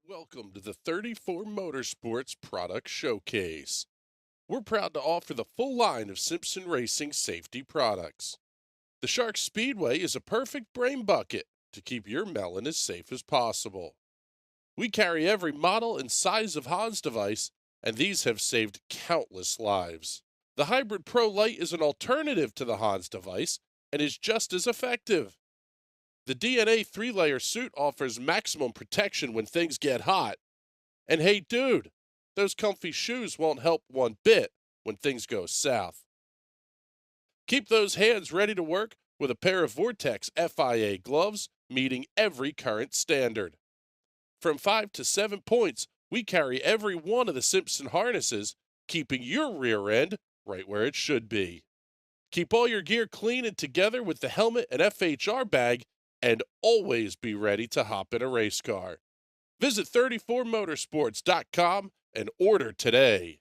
Welcome to the 34 Motorsports Product Showcase. We're proud to offer the full line of Simpson Racing safety products. The Shark Speedway is a perfect brain bucket to keep your melon as safe as possible. We carry every model and size of Hans device, and these have saved countless lives. The Hybrid Pro Lite is an alternative to the Hans device and is just as effective. The DNA 3-layer suit offers maximum protection when things get hot. And hey, dude, those comfy shoes won't help one bit when things go south. Keep those hands ready to work with a pair of Vortex FIA gloves meeting every current standard. From 5 to 7 points, we carry every one of the Simpson harnesses, keeping your rear end right where it should be. Keep all your gear clean and together with the helmet and FHR bag, and always be ready to hop in a race car. Visit 34motorsports.com and order today.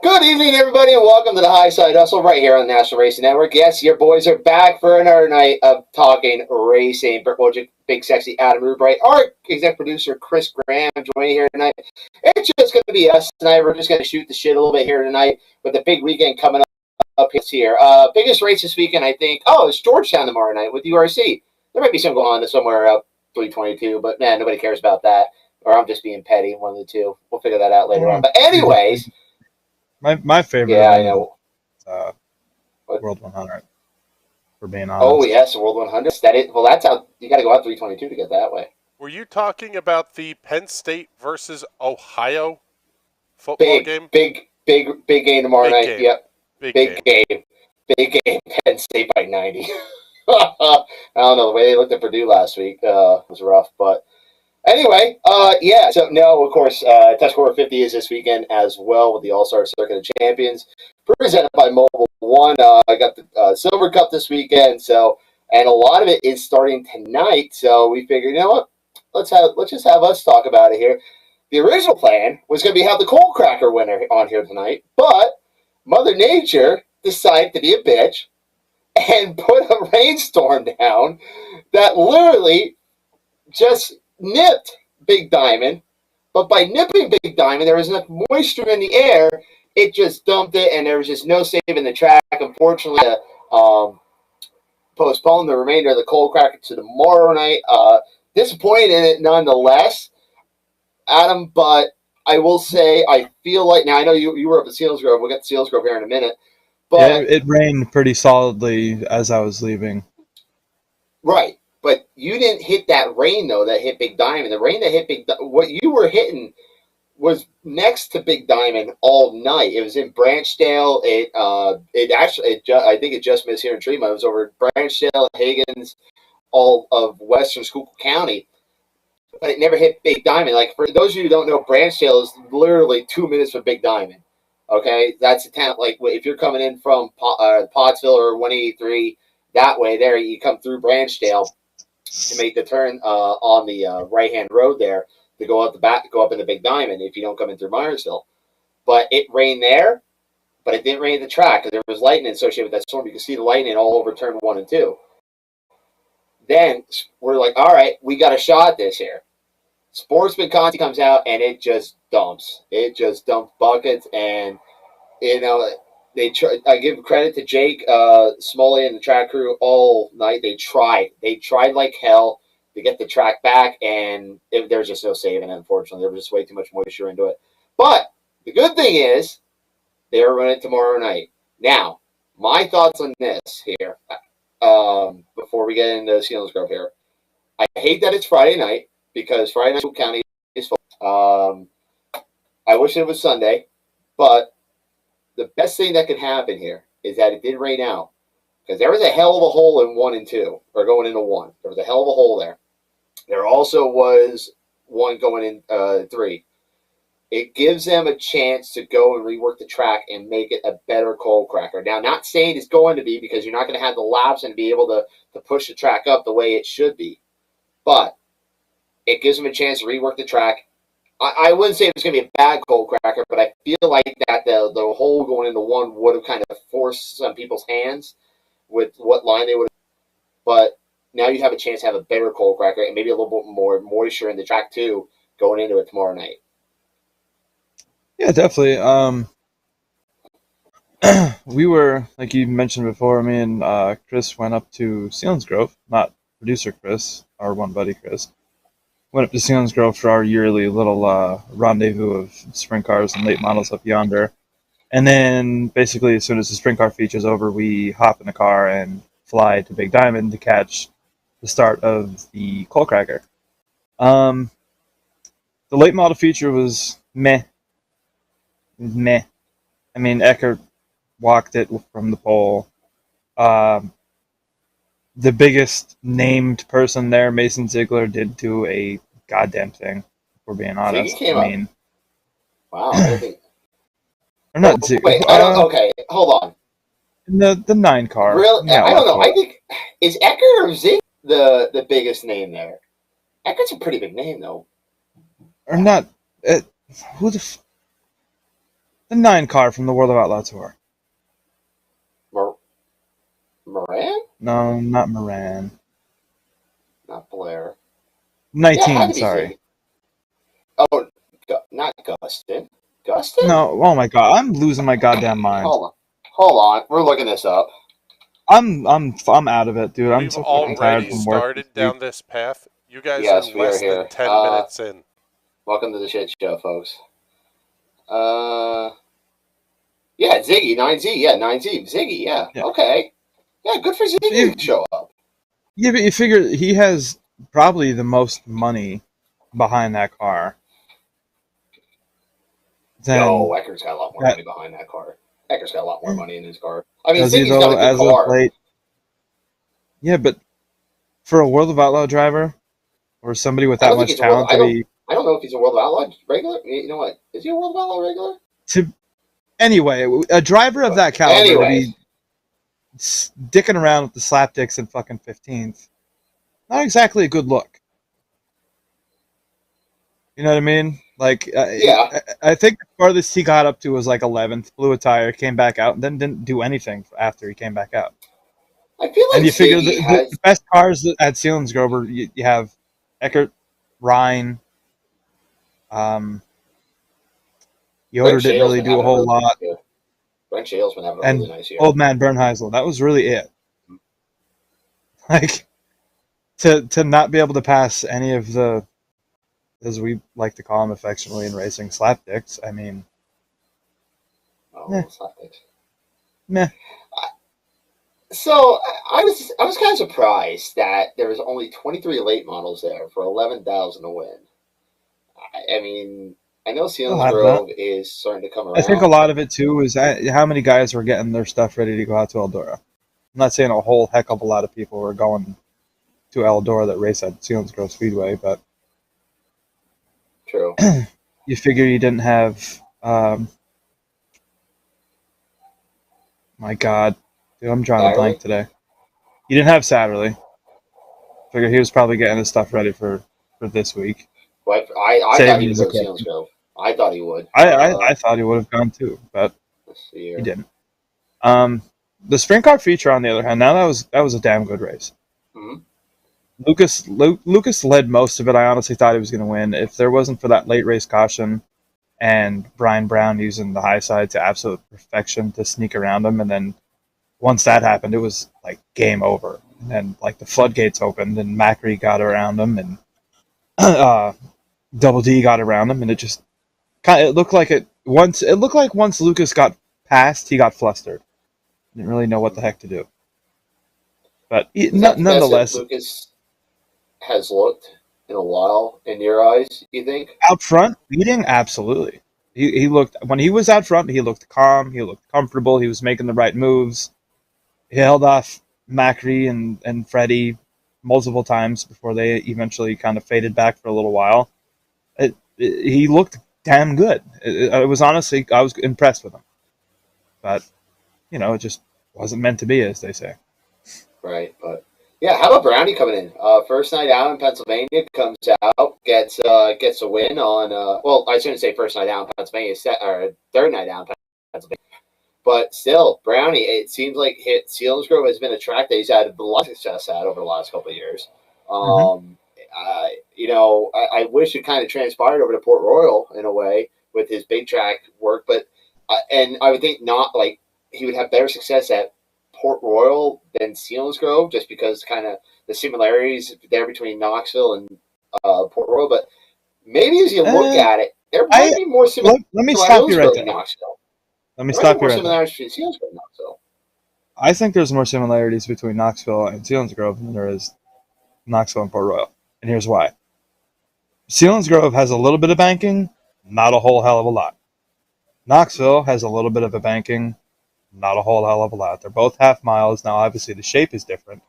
Good evening, everybody, and welcome to the Highside Hustle right here on the National Racing Network. Yes, your boys are back for another night of talking racing. Bert Wojcik, Big Sexy Adam Rubright, our exec producer Chris Graham joining here tonight. It's just going to be us tonight. We're just going to shoot the shit a little bit here tonight with the big weekend coming up here. Biggest race this weekend, I think. Oh, it's Georgetown tomorrow night with URC. There might be something going on somewhere out 322, but man, nobody cares about that. Or I'm just being petty, one of the two. We'll figure that out later on. But anyways. My favorite. Yeah, I know. World 100. For being honest. Oh yes, World 100. That it. Well, that's how you got to go out 322 to get that way. Were you talking about the Penn State versus Ohio football game? Big game tomorrow night. Game. Yep. Big game. Penn State by 90. I don't know, the way they looked at Purdue last week was rough, but. Anyway, yeah, so no, of course, Tuscarora 50 is this weekend as well with the All-Star Circuit of Champions, presented by Mobile One. I got the Silver Cup this weekend, and a lot of it is starting tonight, so we figured, you know what, let's just have us talk about it here. The original plan was going to be have the Coal Cracker winner on here tonight, but Mother Nature decided to be a bitch and put a rainstorm down that literally just nipped Big Diamond, but by nipping Big Diamond, there was enough moisture in the air, it just dumped it, and there was just no saving the track. Unfortunately, postponed the remainder of the Coal Cracker to tomorrow night. Disappointed in it nonetheless, Adam, but I will say I feel like, now I know you were up at Selinsgrove, we'll get to Selinsgrove here in a minute, but yeah, it rained pretty solidly as I was leaving. Right. But You didn't hit that rain, though, that hit Big Diamond. The rain that hit what you were hitting was next to Big Diamond all night. It was in Branchdale. I think it just missed here in Tremont. It was over Branchdale, Higgins, all of Western Schuylkill County. But it never hit Big Diamond. Like, for those of you who don't know, Branchdale is literally 2 minutes from Big Diamond. Okay? That's a town, like, if you're coming in from Pottsville or 183, that way there, you come through Branchdale to make the turn on the right-hand road there to go up in the Big Diamond if you don't come in through Myersville. But it rained there, but it didn't rain at the track because there was lightning associated with that storm. You can see the lightning all over turn 1 and 2. Then we're like, all right, we got a shot at this here. Sportsman Conti comes out and it just dumps. It just dumped buckets, and I give credit to Jake Smalley and the track crew all night. They tried like hell to get the track back, and there's just no saving it, unfortunately. There was just way too much moisture into it. But the good thing is they are running it tomorrow night. Now, my thoughts on this here, before we get into Selinsgrove here. I hate that it's Friday night, because Friday night County is full. I wish it was Sunday, but the best thing that could happen here is that it did rain out, because there was a hell of a hole in 1 and 2, or going into 1. There was a hell of a hole there. There also was one going in 3. It gives them a chance to go and rework the track and make it a better cold cracker. Now, not saying it's going to be, because you're not going to have the laps and be able to push the track up the way it should be, but it gives them a chance to rework the track. I wouldn't say it's going to be a bad cold cracker, but I feel like that the hole going into 1 would have kind of forced some people's hands with what line they would have. But now you have a chance to have a better cold cracker and maybe a little bit more moisture in the track too going into it tomorrow night. Yeah, definitely. We were, like you mentioned before, me and Chris went up to Selinsgrove, not producer Chris, our one buddy Chris. Went up to Selinsgrove for our yearly little rendezvous of sprint cars and late models up yonder. And then basically as soon as the sprint car feature's over, we hop in the car and fly to Big Diamond to catch the start of the cold cracker. The late model feature was meh. Meh. I mean, Eckert walked it from the pole. The biggest named person there, Mason Ziegler, did do a goddamn thing, if we're being honest. I mean, wow, I think. Or not Ziegler. Wait, I don't. Okay, hold on. The 9 car. Really? I don't know. I think, is Eckert or Ziegler the biggest name there? Eckert's a pretty big name, though. Or not. Who the. The 9 car from the World of Outlaw Tour. Moran? No, not Moran. Not Blair. 19, sorry. Oh, not Gustin. Gustin? No, oh my god, I'm losing my goddamn mind. Hold on. We're looking this up. I'm out of it, dude. I'm so fucking tired from work. We've already started down this path. You guys Yes, are less than 10 minutes in. Welcome to the shit show, folks. Yeah, Ziggy, 9Z. Yeah, 9Z. Ziggy, yeah. Okay. Yeah, good for Ziggy to show up. Yeah, but you figure he has probably the most money behind that car. No, Eckert's got a lot more money behind that car. Eckert's got a lot more money in his car. I mean, Ziggy's got a good car. Yeah, but for a World of Outlaw driver, or somebody with that much talent to be... I don't know if he's a World of Outlaw regular. You know what? Is he a World of Outlaw regular? Anyway, a driver of that caliber to be dicking around with the slapdicks in fucking 15th, not exactly a good look. You know what I mean? Like, yeah. I think the farthest he got up to was like 11th, blew a tire, came back out, and then didn't do anything after he came back out. I feel like and you figure the best cars at Selinsgrove, you have Eckert, Ryan, Yoder didn't really do a whole lot. Brent Shale's been having a really nice year. Old Man Bernheisel, that was really it. Like, to not be able to pass any of the, as we like to call them affectionately in racing, slapdicks, I mean... slapdicks. Meh. So I was kind of surprised that there was only 23 late models there for 11,000 to win. I mean, I know Still Sealands have that. Grove is starting to come I think a around. lot of it too is how many guys were getting their stuff ready to go out to Eldora. I'm not saying a whole heck of a lot of people were going to Eldora that race at Selinsgrove Speedway, but True. you figure you didn't have. My God, dude, I'm drawing a blank Tyler? today. You didn't have Satterley. Figure he was probably getting his stuff ready for this week. But I thought he Saving would his go to Sealands equipment. Grove. I thought he would. I thought he would have gone too, but Let's see he here. didn't. Um, the sprint car feature, on the other hand, now that was a damn good race. Hmm. Lucas led most of it. I honestly thought he was going to win. If there wasn't for that late race caution and Brian Brown using the high side to absolute perfection to sneak around him, and then once that happened, it was like game over. And then like the floodgates opened, and Macri got around him, and uh, Double D got around him, and it just it looked like once Lucas got past, he got flustered. Didn't really know what the heck to do. But Is that the best that nonetheless, Lucas has looked in a while in your eyes, you think? out front, leading, absolutely. He looked when he was out front. He looked calm. He looked comfortable. He was making the right moves. He held off Macri and Freddie multiple times before they eventually kind of faded back for a little while. He looked damn good. It was honestly, I was impressed with him. But, it just wasn't meant to be, as they say. Right, but yeah, how about Brownie coming in? First night out in Pennsylvania, comes out, gets a win on. Well, I shouldn't say first night out in Pennsylvania, or third night out in Pennsylvania, but still, Brownie. It seems like Selinsgrove has been a track that he's had a lot of success at over the last couple of years. Hmm. I wish it kind of transpired over to Port Royal in a way with his big track work, but and I would think not like he would have better success at Port Royal than Selinsgrove, just because kind of the similarities there between Knoxville and Port Royal. But maybe as you look Uh, at it, there I might be more let me similarities stop between you right Selinsgrove and there. Knoxville. Let me There might be stop you more right there. similarities between Selinsgrove and Knoxville. I think there's more similarities between Knoxville and Selinsgrove than there is Knoxville and Port Royal. And here's why. Selinsgrove has a little bit of banking, not a whole hell of a lot. Knoxville has a little bit of a banking, not a whole hell of a lot. They're both half miles. Now, obviously, the shape is different,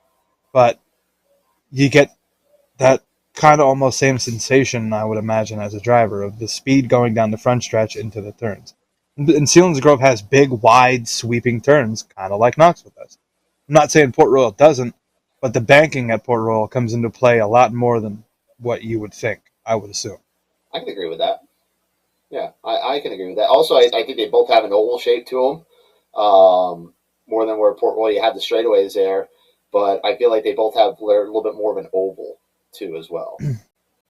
but you get that kind of almost same sensation, I would imagine, as a driver of the speed going down the front stretch into the turns. And Selinsgrove has big, wide, sweeping turns, kind of like Knoxville does. I'm not saying Port Royal doesn't, but the banking at Port Royal comes into play a lot more than what you would think, I would assume. I can agree with that. Yeah, I can agree with that. Also, I think they both have an oval shape to them, more than where Port Royal you have the straightaways there. But I feel like they both have a little bit more of an oval too as well.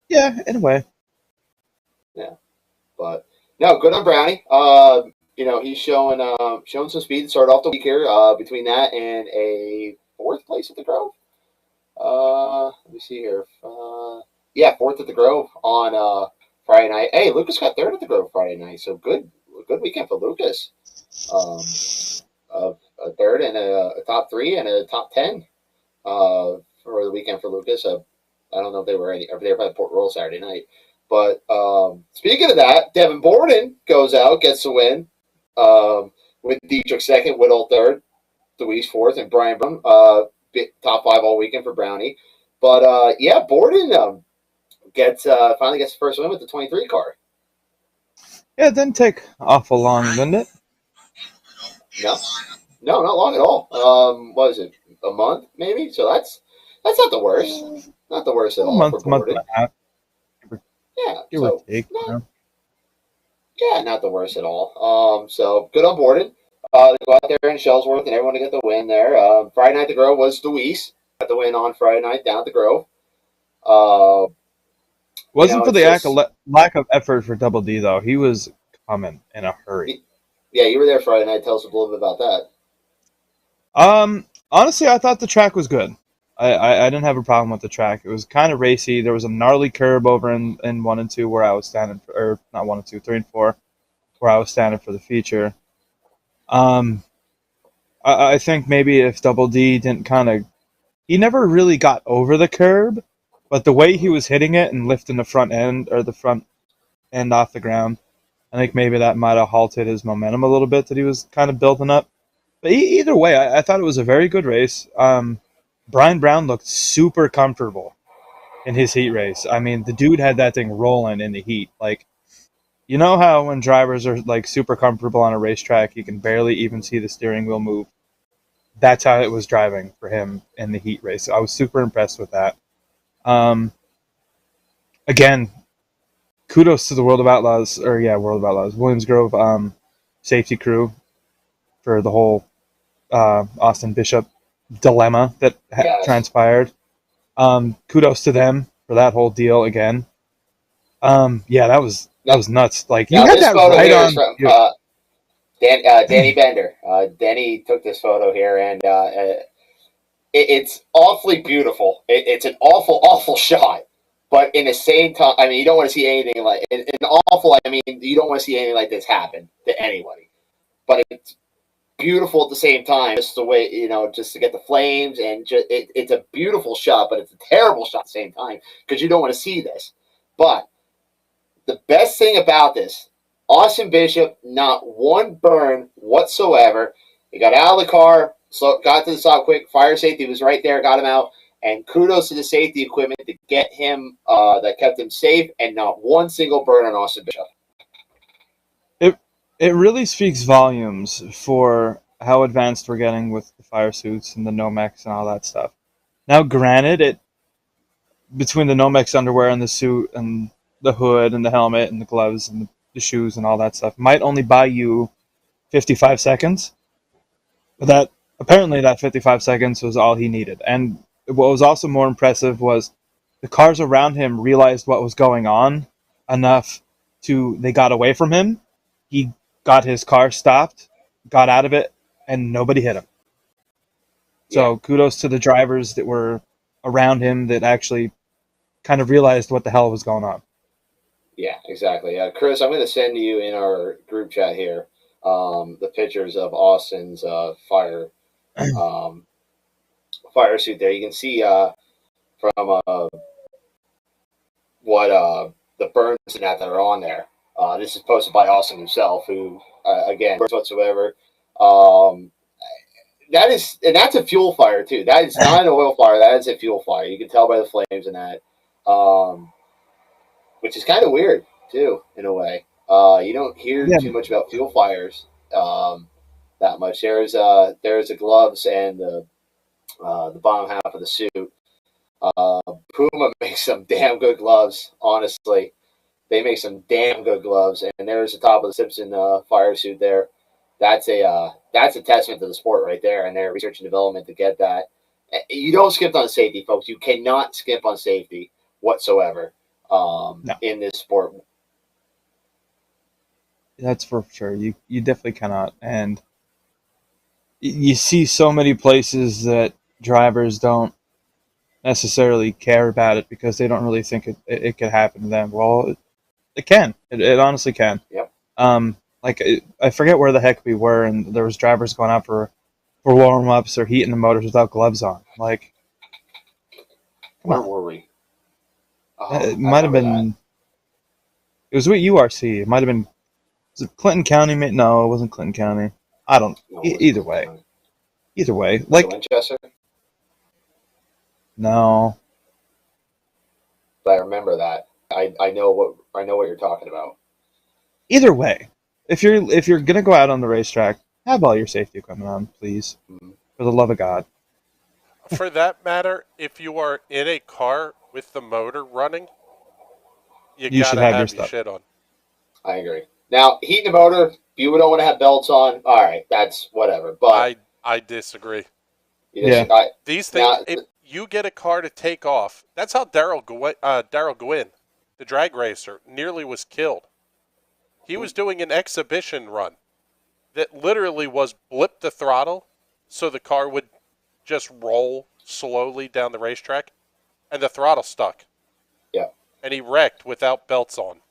Yeah, in a way. Yeah, but no, good on Brownie. He's showing some speed to start off the week here. Between that and a fourth place at the Grove. Let me see here. Yeah, fourth at the Grove on Friday night. Hey, Lucas got third at the Grove Friday night, so good weekend for Lucas. Um, a third and a top three and a top 10 for the weekend for Lucas. I don't know if they were if they were by Port Royal Saturday night. But speaking of that, Devin Borden goes out, gets the win with Dietrich second, Whittle third, Louise fourth, and Brian Brown top five all weekend for Brownie. But yeah, Borden finally gets the first win with the 23 car. Yeah, it didn't take awful long, didn't it? No, no, not long at all. What is it? A month maybe? So that's not the worst. Not the worst at A all for month and Borden. a half, Yeah, give or so take. not yeah, not the worst at all. So good on Borden. They go out there in Shellsworth and everyone to get the win there. Friday night the Grove was Deweese. Got the win on Friday night down at the Grove. Uh, Wasn't for it's the just lack of effort for Double D though. He was coming in a hurry. yeah, you were there Friday night. Tell us a little bit about that. Honestly, I thought the track was good. I didn't have a problem with the track. It was kind of racy. There was a gnarly curb over in 1 and 2 where I was standing for, or not 1 and 2, 3 and 4, where I was standing for the feature. Um, I think maybe if Double D didn't he never really got over the curb, but the way he was hitting it and lifting the front end or the front end off the ground, I think maybe that might have halted his momentum a little bit that he was kind of building up. But either way, I thought it was a very good race. Brian Brown looked super comfortable in his heat race. I mean, the dude had that thing rolling in the heat. Like, you know how when drivers are like super comfortable on a racetrack, you can barely even see the steering wheel move. That's how it was driving for him in the heat race. I was super impressed with that. Um, Again, kudos to the World of Outlaws, World of Outlaws, Williams Grove safety crew for the whole Austin Bishop dilemma that transpired. Kudos to them for that whole deal again. That was nuts. Like you had that right on. From, Danny Bender. Danny took this photo here, and it's awfully beautiful. It's an awful shot. But in the same time, I mean, you don't want to see anything like in awful. I mean, you don't want to see anything like this happen to anybody. But it's beautiful at the same time, just the way just to get the flames and it's a beautiful shot, but it's a terrible shot at the same time because you don't want to see this. But the best thing about this, Austin Bishop, not one burn whatsoever. He got out of the car, got to the stop quick. Fire safety was right there, got him out. And kudos to the safety equipment to get him, that kept him safe, and not one single burn on Austin Bishop. It really speaks volumes for how advanced we're getting with the fire suits and the Nomex and all that stuff. Now, granted, between the Nomex underwear and the suit and the hood and the helmet and the gloves and the shoes and all that stuff might only buy you 55 seconds. But apparently that 55 seconds was all he needed. And what was also more impressive was the cars around him realized what was going on enough they got away from him. He got his car stopped, got out of it, and nobody hit him. So kudos to the drivers that were around him that actually kind of realized what the hell was going on. Yeah, exactly. Chris, I'm going to send you in our group chat here the pictures of Austin's fire suit there. You can see from what the burns and that are on there. This is posted by Austin himself, who, again, burns whatsoever. That's a fuel fire, too. That is not an oil fire. That is a fuel fire. You can tell by the flames and that, which is kind of weird, too, in a way. You don't hear too much about fuel fires that much. There's the gloves and the bottom half of the suit. Puma makes some damn good gloves, honestly. They make some damn good gloves, and there's the top of the Simpson fire suit there. That's a testament to the sport right there, and their research and development to get that. You don't skip on safety, folks. You cannot skip on safety whatsoever in this sport. That's for sure. You definitely cannot, and you see so many places that drivers don't necessarily care about it because they don't really think it could happen to them. Well, it can. It honestly can. Yep. I forget where the heck we were, and there was drivers going out for warm ups or heating the motors without gloves on. Like, where were we? It might have been. That. It was with URC. It might have been. Was it Clinton County? No, it wasn't Clinton County. I don't. Either way. Either way, like Winchester. No. But I remember that. I know what you're talking about. Either way, if you're gonna go out on the racetrack, have all your safety equipment on, please, for the love of God. For that matter, if you are in a car with the motor running, you gotta have your shit on. I agree. Now, heating the motor, you don't want to have belts on. All right, that's whatever. But I disagree. These things, if you get a car to take off, that's how Darrell Gwynn, the drag racer, nearly was killed. He was doing an exhibition run that literally was blip the throttle so the car would just roll slowly down the racetrack, and the throttle stuck. Yeah. And he wrecked without belts on.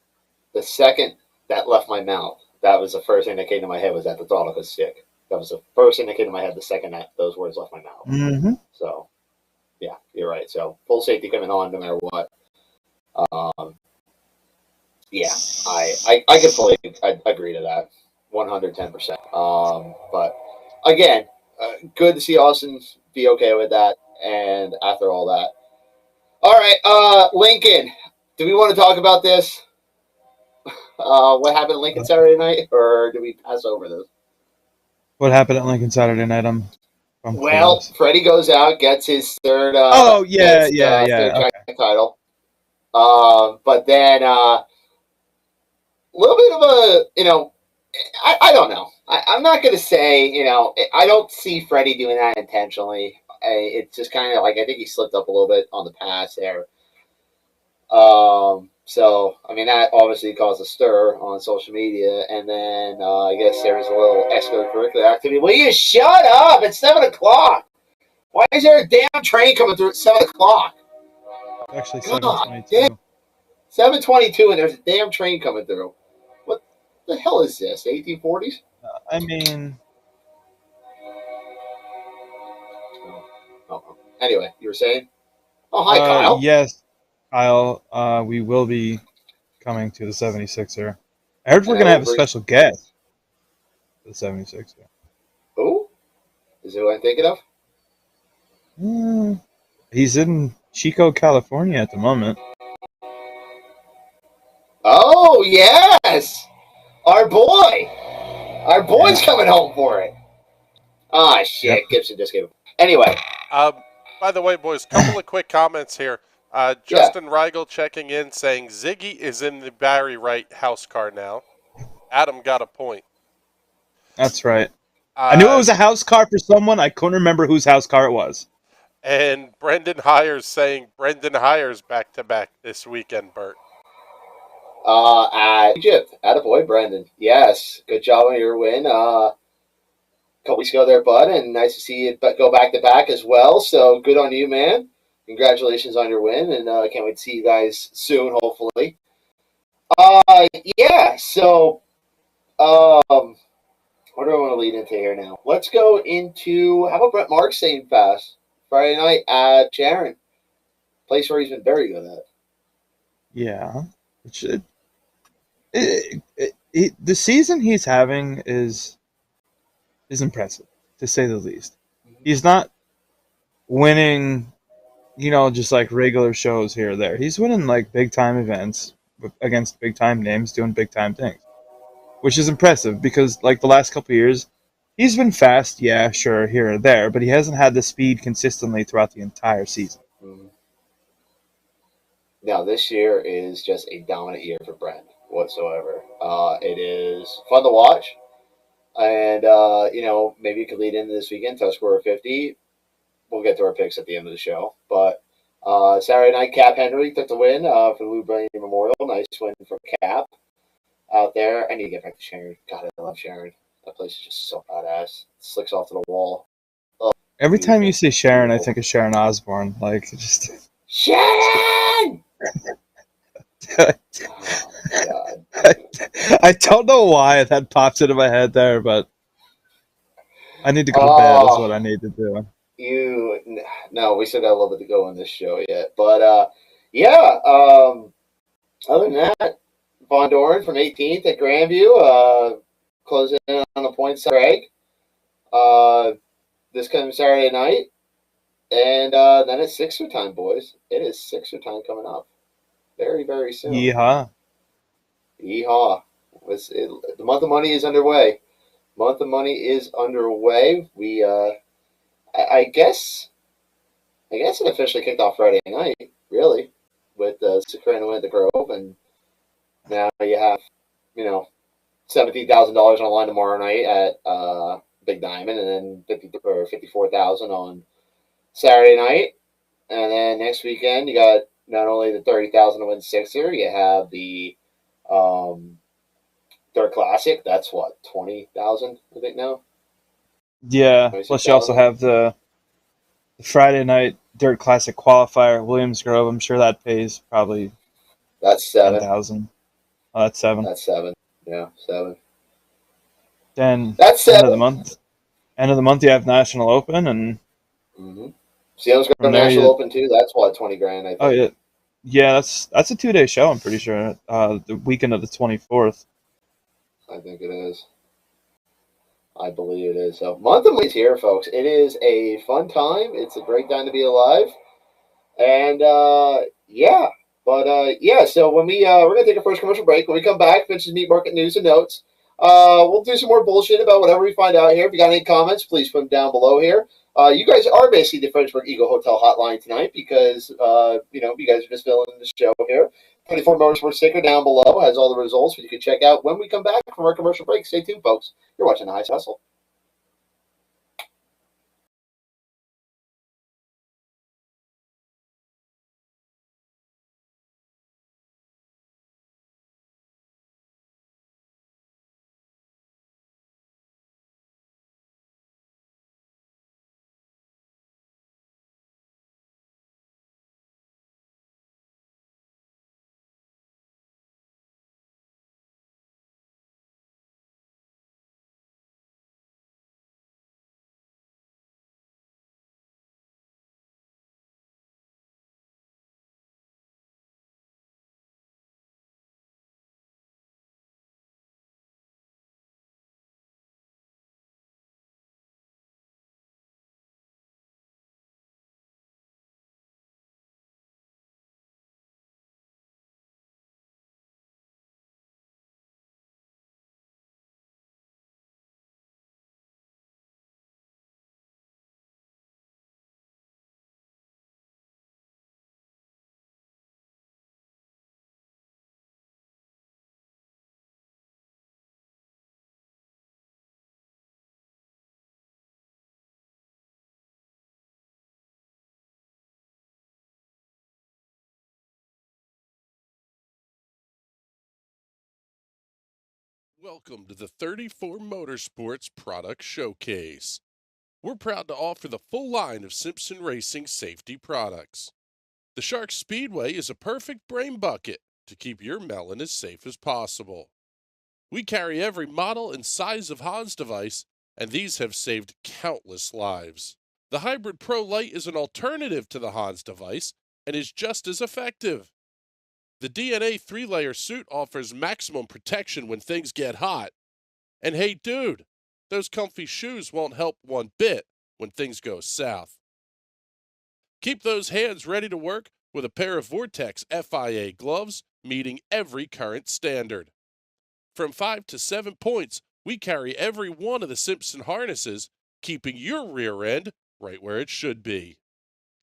The second that left my mouth, that was the first thing that came to my head was that the throttle could stick. That was the first thing that came to my head the second that those words left my mouth. Mm-hmm. So, yeah, you're right. So, full safety coming on no matter what. Yeah, I can fully agree to that, 110%. But again, good to see Austin be okay with that. And after all that, all right, Lincoln. Do we want to talk about this? What happened in Lincoln Saturday night, or do we pass over this? What happened at Lincoln Saturday night? I'm Well, clueless. Freddie goes out, gets his third. Oh yeah, third okay. track title. But then a little bit of a, I don't know. I'm not going to say, I don't see Freddie doing that intentionally. It's just kind of like I think he slipped up a little bit on the pass there. So, I mean, that obviously caused a stir on social media. And then I guess there was a little extracurricular activity. Will you shut up? It's 7 o'clock. Why is there a damn train coming through at 7 o'clock? Actually, God, 7:22. 7:22, and there's a damn train coming through. What the hell is this? 1840s? I mean, Oh. Anyway, you were saying? Oh, hi, Kyle. yes, Kyle. We will be coming to the 76er. I heard we're And I gonna will have a bring. special guest for the 76er. Who? Is it who I'm thinking of? He's in Chico, California at the moment. Oh, yes! Our boy! Our boy's Yeah. coming home for it. Ah, shit. Yep. Gibson just gave him. Anyway, By the way, boys, couple of quick comments here. yeah. Justin Reigel checking in saying Ziggy is in the Barry Wright house car now. Adam got a point. That's right. I knew it was a house car for someone. I couldn't remember whose house car it was. And Brendan Hires saying Brendan Hires back to back this weekend, Bert. At Egypt. Attaboy, Brendan. Yes. Good job on your win. Couple weeks ago there, bud, and nice to see you go back to back as well. So good on you, man. Congratulations on your win, and can't wait to see you guys soon, hopefully. Yeah. So, what do I want to lead into here now? Let's go into how about Brett Marks saying fast Friday night at Sharon, place where he's been very good at. Yeah. The season he's having is impressive, to say the least. He's not winning, just like regular shows here or there. He's winning like big time events against big time names doing big time things, which is impressive because like the last couple of years, he's been fast, yeah, sure, here or there, but he hasn't had the speed consistently throughout the entire season. Mm-hmm. Now, this year is just a dominant year for Brent whatsoever. It is fun to watch. And, maybe you could lead into this weekend, tough score of 50. We'll get to our picks at the end of the show. But Saturday night, Cap Henry took the win for the Lou Brain Memorial. Nice win for Cap out there. I need to get back to Sharon. God, I love Sharon. That place is just so badass. Slicks off to the wall. Oh, Every time you say Sharon, I think of Sharon Osbourne. Like, just... Sharon! Oh, God. I don't know why that pops into my head there, but I need to go to bed. That's what I need to do. No, we still got a little bit to go on this show yet. But, yeah, other than that, Von Doren from 18th at Grandview, closing in on the points. Greg, this coming Saturday night. And then it's Sixer time, boys. It is Sixer time coming up. Very, very soon. Yeehaw. Yeehaw. The month of money is underway. Month of money is underway. We, I guess it officially kicked off Friday night, really, with Sacramento win at the Grove. And now you have, $17,000 on the line tomorrow night at Big Diamond, and then $54,000 on Saturday night. And then next weekend, you got not only the $30,000 to win Sixer, you have the Dirt Classic. That's what, 20,000, I think now. Yeah. Plus, you also have the Friday night Dirt Classic qualifier, Williams Grove. I'm sure that pays probably That's 7. 10,000. Oh, that's 7. That's 7. Yeah, 7. Then That's end 7. of the month. end of the month you have National Open, and Mm-hmm. Seattle's got a from there National you. Open too. That's what, 20 grand, I Oh think. yeah, yeah. That's a 2-day show. I'm pretty sure. The weekend of the 24th. I think it is. I believe it is. So, month of May's here, folks. It is a fun time. It's a great time to be alive. And yeah, but yeah. So when we're gonna take a first commercial break. When we come back, Finches Meat Market news and notes. We'll do some more bullshit about whatever we find out here. If you got any comments, please put them down below here. You guys are basically the Fredericksburg Eagle Hotel hotline tonight because you guys are just filling in the show here. 24 Motorsports sticker down below has all the results you can check out when we come back from our commercial break. Stay tuned, folks. You're watching the Highside Hustle. Welcome to the 34 Motorsports Product Showcase. We're proud to offer the full line of Simpson Racing safety products. The Shark Speedway is a perfect brain bucket to keep your melon as safe as possible. We carry every model and size of Hans device, and these have saved countless lives. The Hybrid Pro Lite is an alternative to the Hans device and is just as effective. The DNA 3-layer suit offers maximum protection when things get hot. And hey, dude, those comfy shoes won't help one bit when things go south. Keep those hands ready to work with a pair of Vortex FIA gloves meeting every current standard. From 5 to 7 points, we carry every one of the Simpson harnesses, keeping your rear end right where it should be.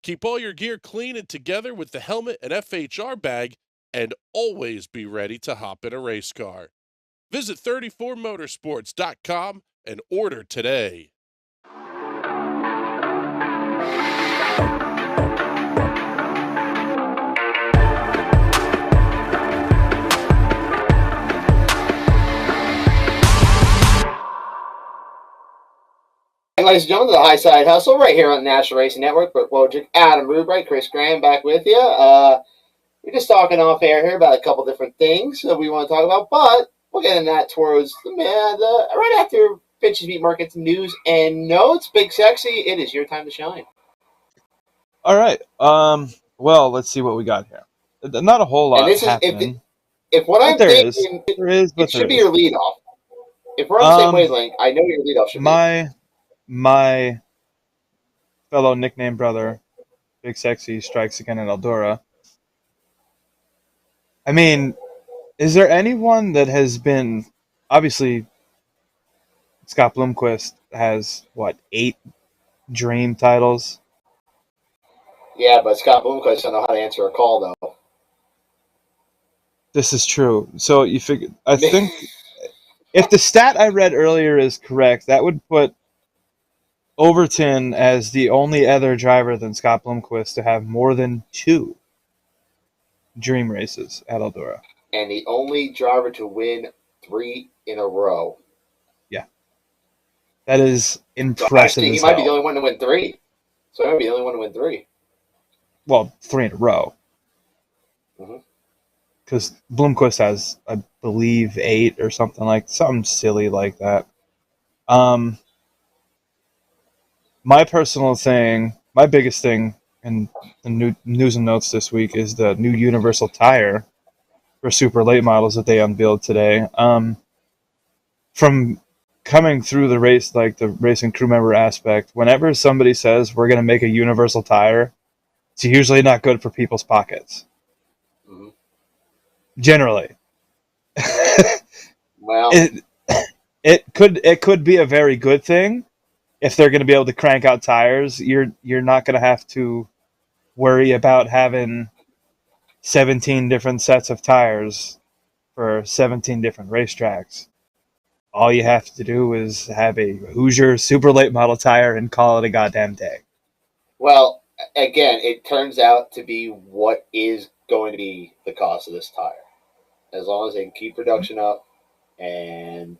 Keep all your gear clean and together with the helmet and FHR bag, and always be ready to hop in a race car. Visit 34motorsports.com and order today. Ladies and gentlemen, the Highside Hustle right here on the National Racing Network. But Wojcik, Adam Rubright, Chris Graham back with you. We're just talking off air here about a couple different things that we want to talk about, but we'll get into that towards right after Finches Meat Market's news and notes. Big Sexy, it is your time to shine. All right. Well, let's see what we got here. Not a whole And lot this is happening. if what But I'm there is. thinking, There is, it but should there be is. your leadoff. If we're on the same wavelength, I know your leadoff should be. My fellow nickname brother, Big Sexy, strikes again at Eldora. I mean, is there anyone that has been obviously Scott Bloomquist has what 8 dream titles? Yeah, but Scott Bloomquist doesn't know how to answer a call though. This is true. So you figure I think if the stat I read earlier is correct, that would put Overton as the only other driver than Scott Bloomquist to have more than 2 dream races at Eldora. And the only driver to win 3 in a row. Yeah. That is impressive. So actually, he as might be hell. the only one to win 3. So he might be the only one to win 3. Well, 3 in a row. Because Bloomquist has, I believe, 8 or something silly like that. My personal thing, my biggest thing in the new news and notes this week is the new universal tire for super late models that they unveiled today. From coming through the race, like the racing crew member aspect, whenever somebody says we're going to make a universal tire, it's usually not good for people's pockets. Mm-hmm. Generally. Well, it could be a very good thing if they're going to be able to crank out tires. You're not going to have to worry about having 17 different sets of tires for 17 different racetracks. All you have to do is have a Hoosier super late model tire and call it a goddamn day. well, again, it turns out to be what is going to be the cost of this tire. As long as they can keep production up, and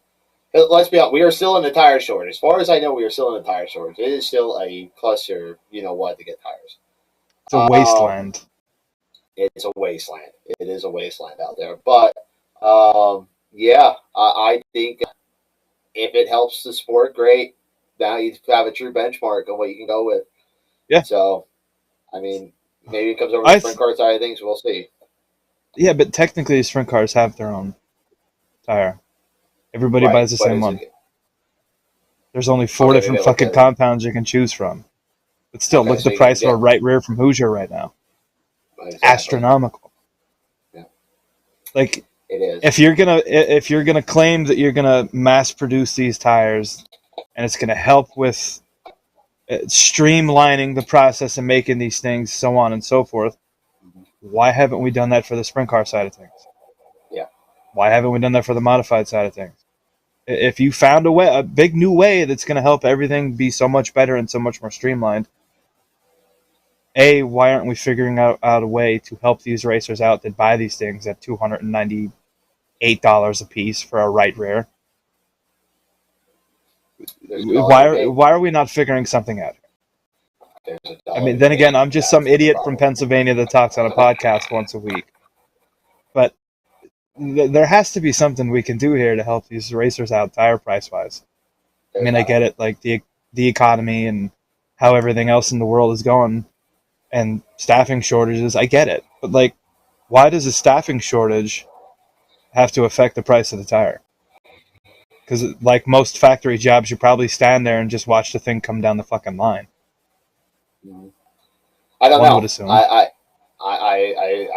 let's be honest, we are still in a tire shortage. As far as I know, we are still in a tire shortage. It is still a cluster, you know what, to get tires. It's a wasteland. It's a wasteland. It is a wasteland out there. But yeah, I think if it helps the sport, great. Now you have a true benchmark of what you can go with. Yeah. So, I mean, maybe it comes over the sprint car side of things. We'll see. Yeah, but technically, sprint cars have their own tire. Everybody buys the same one. There's only 4 different fucking compounds you can choose from. But still, look at the price of a right rear from Hoosier right now. It's astronomical. Yeah. Like, it is. If you're gonna claim that you're gonna mass produce these tires, and it's gonna help with streamlining the process and making these things, so on and so forth, why haven't we done that for the sprint car side of things? Yeah. Why haven't we done that for the modified side of things? If you found a big new way that's going to help everything be so much better and so much more streamlined, why aren't we figuring out a way to help these racers out that buy these things at $298 a piece for a right rear? Why are we not figuring something out? I mean, then again, I'm just some idiot from Pennsylvania that talks on a podcast once a week. But there has to be something we can do here to help these racers out tire price-wise. I mean, I get it, like the economy and how everything else in the world is going and staffing shortages, I get it. But, like, why does a staffing shortage have to affect the price of the tire? Because, like most factory jobs, you probably stand there and just watch the thing come down the fucking line. I don't know. Would assume. I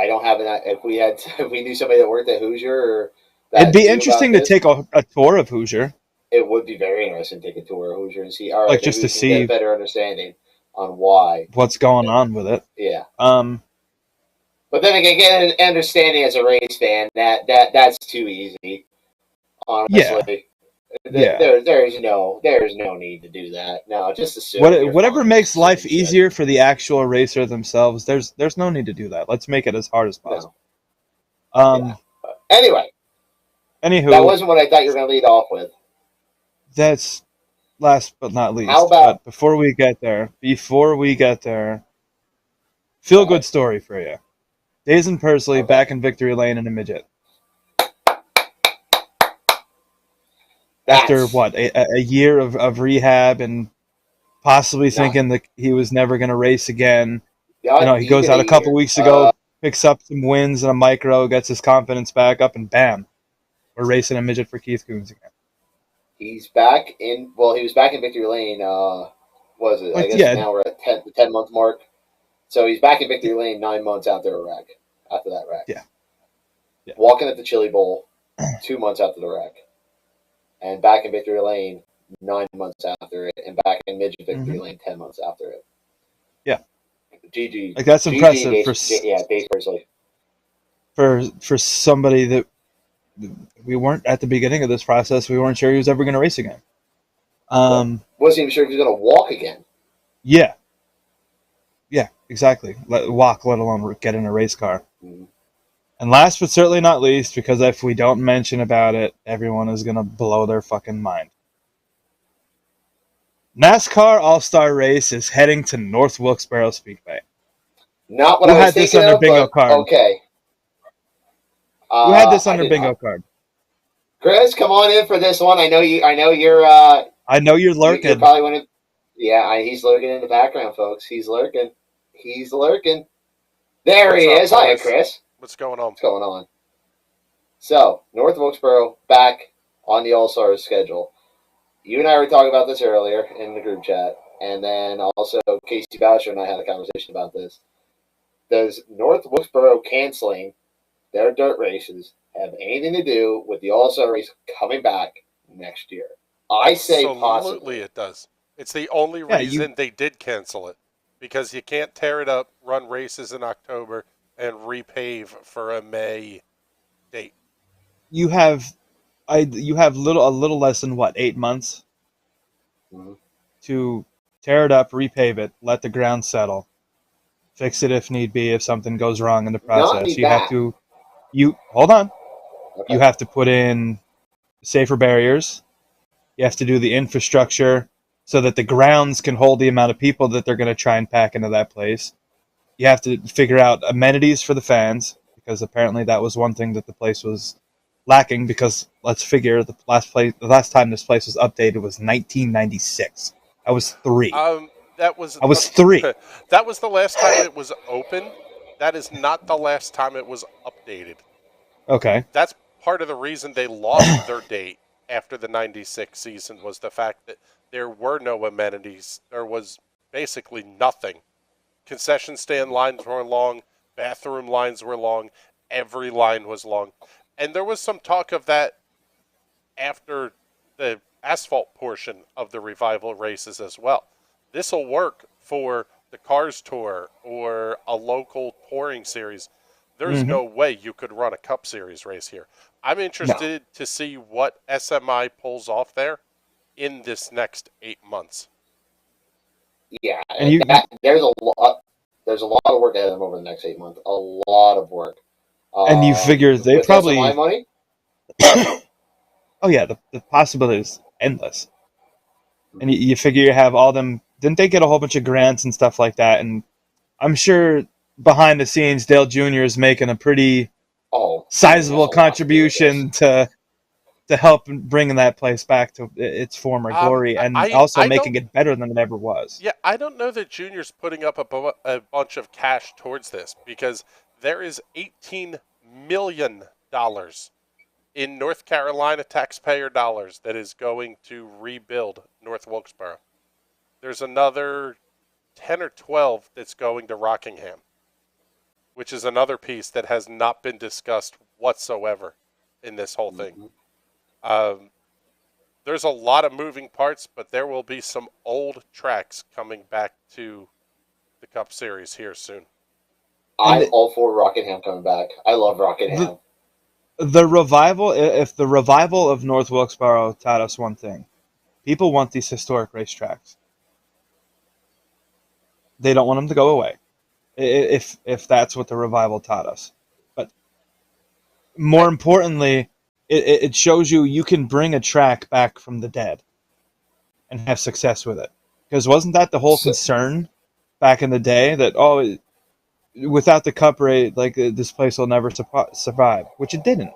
don't have an. If we knew somebody that worked at Hoosier, or it'd be interesting to take a tour of Hoosier. It would be very interesting to take a tour of Hoosier and see. All right, like just to see get a better understanding on what's going on with it. Yeah. But then again, get an understanding as a race fan that's too easy. Honestly. Yeah. There's no need to do that. No, just assume. Whatever makes life easier for the actual racer themselves, there's no need to do that. Let's make it as hard as possible. No. Anyway. Anywho, that wasn't what I thought you were going to lead off with. That's last but not least. How about before we get there, feel good story for you. Days and Pursley back in victory lane in a midget. After what, a year of rehab and possibly thinking that he was never going to race again. He goes out a couple weeks ago, picks up some wins in a micro, gets his confidence back up, and bam, we're racing a midget for Keith Coons again. He was back in victory lane. Was it? I guess now we're at the 10-month mark. So he's back in victory lane 9 months after that wreck. Yeah. Walking at the Chili Bowl 2 months after the wreck. And back in victory lane 9 months after it, and back in midget victory lane 10 months after it. Yeah. GG. Like, that's impressive Dave Pursley. For somebody that we weren't at the beginning of this process, we weren't sure he was ever going to race again. Wasn't even sure if he was going to walk again. Yeah. Yeah, exactly. Walk, let alone get in a race car. Mm-hmm. And last but certainly not least, because if we don't mention about it, everyone is going to blow their fucking mind. NASCAR All-Star Race is heading to North Wilkes-Barre Speedway. Not what I was thinking of, bingo card. Okay. Who had this on their bingo card? Chris, come on in for this one. I know you're I know you're lurking. You're probably one of, Yeah, he's lurking in the background, folks. He's lurking. He's lurking. There What's he up, is. Hiya, boys? Chris. What's going on? What's going on? So, North Wilkesboro back on the All-Stars schedule. You and I were talking about this earlier in the group chat, and then also Casey Boucher and I had a conversation about this. Does North Wilkesboro canceling their dirt races have anything to do with the All-Star race coming back next year? I say Absolutely possibly. it does. It's the only Yeah, reason they did cancel it. Because you can't tear it up, run races in October, and repave for a May date. you have a little less than what, 8 months Mhm. to tear it up, repave it, let the ground settle, fix it if need be if something goes wrong in the Not process. only You have that. to you hold on. You Okay. have to put in safer barriers. You have to do the infrastructure so that the grounds can hold the amount of people that they're going to try and pack into that place. You have to figure out amenities for the fans because apparently that was one thing that the place was lacking. Because let's figure the last time this place was updated was 1996. I was three. That was I was three. that was the last time it was open. That is not the last time it was updated. Okay. That's part of the reason they lost their date after the 96 season was the fact that there were no amenities. There was basically nothing. Concession stand lines were long, bathroom lines were long, every line was long. And there was some talk of that after the asphalt portion of the revival races as well. This will work for the Cars Tour or a local touring series. There's Mm-hmm. no way you could run a Cup Series race here. I'm No. interested to see what SMI pulls off there in this next 8 months. Yeah, And you there's a lot. There's a lot of work ahead of them over the next 8 months. A lot of work. and you figure they With SMI probably money. oh yeah, the possibility is endless. And you figure you have all them. Didn't they get a whole bunch of grants and stuff like that? And I'm sure behind the scenes, Dale Jr. is making a pretty Oh, he has a sizable lot to do with this. contribution to help bringing that place back to its former glory and also I making don't. it better than it ever was. Yeah, I don't know that Junior's putting up a bunch of cash towards this because there is $18 million in North Carolina taxpayer dollars that is going to rebuild North Wilkesboro. There's another 10 or 12 that's going to Rockingham, which is another piece that has not been discussed whatsoever in this whole thing. Um, there's a lot of moving parts, but there will be some old tracks coming back to the Cup Series here soon. I'm all for Rockingham coming back. I love Rockingham. The revival, if the revival of North Wilkesboro taught us one thing, people want these historic racetracks. They don't want them to go away. If that's what the revival taught us, but more importantly, it shows you can bring a track back from the dead and have success with it. Because wasn't that the whole So, concern back in the day that without the cup rate, like this place will never survive, which it didn't.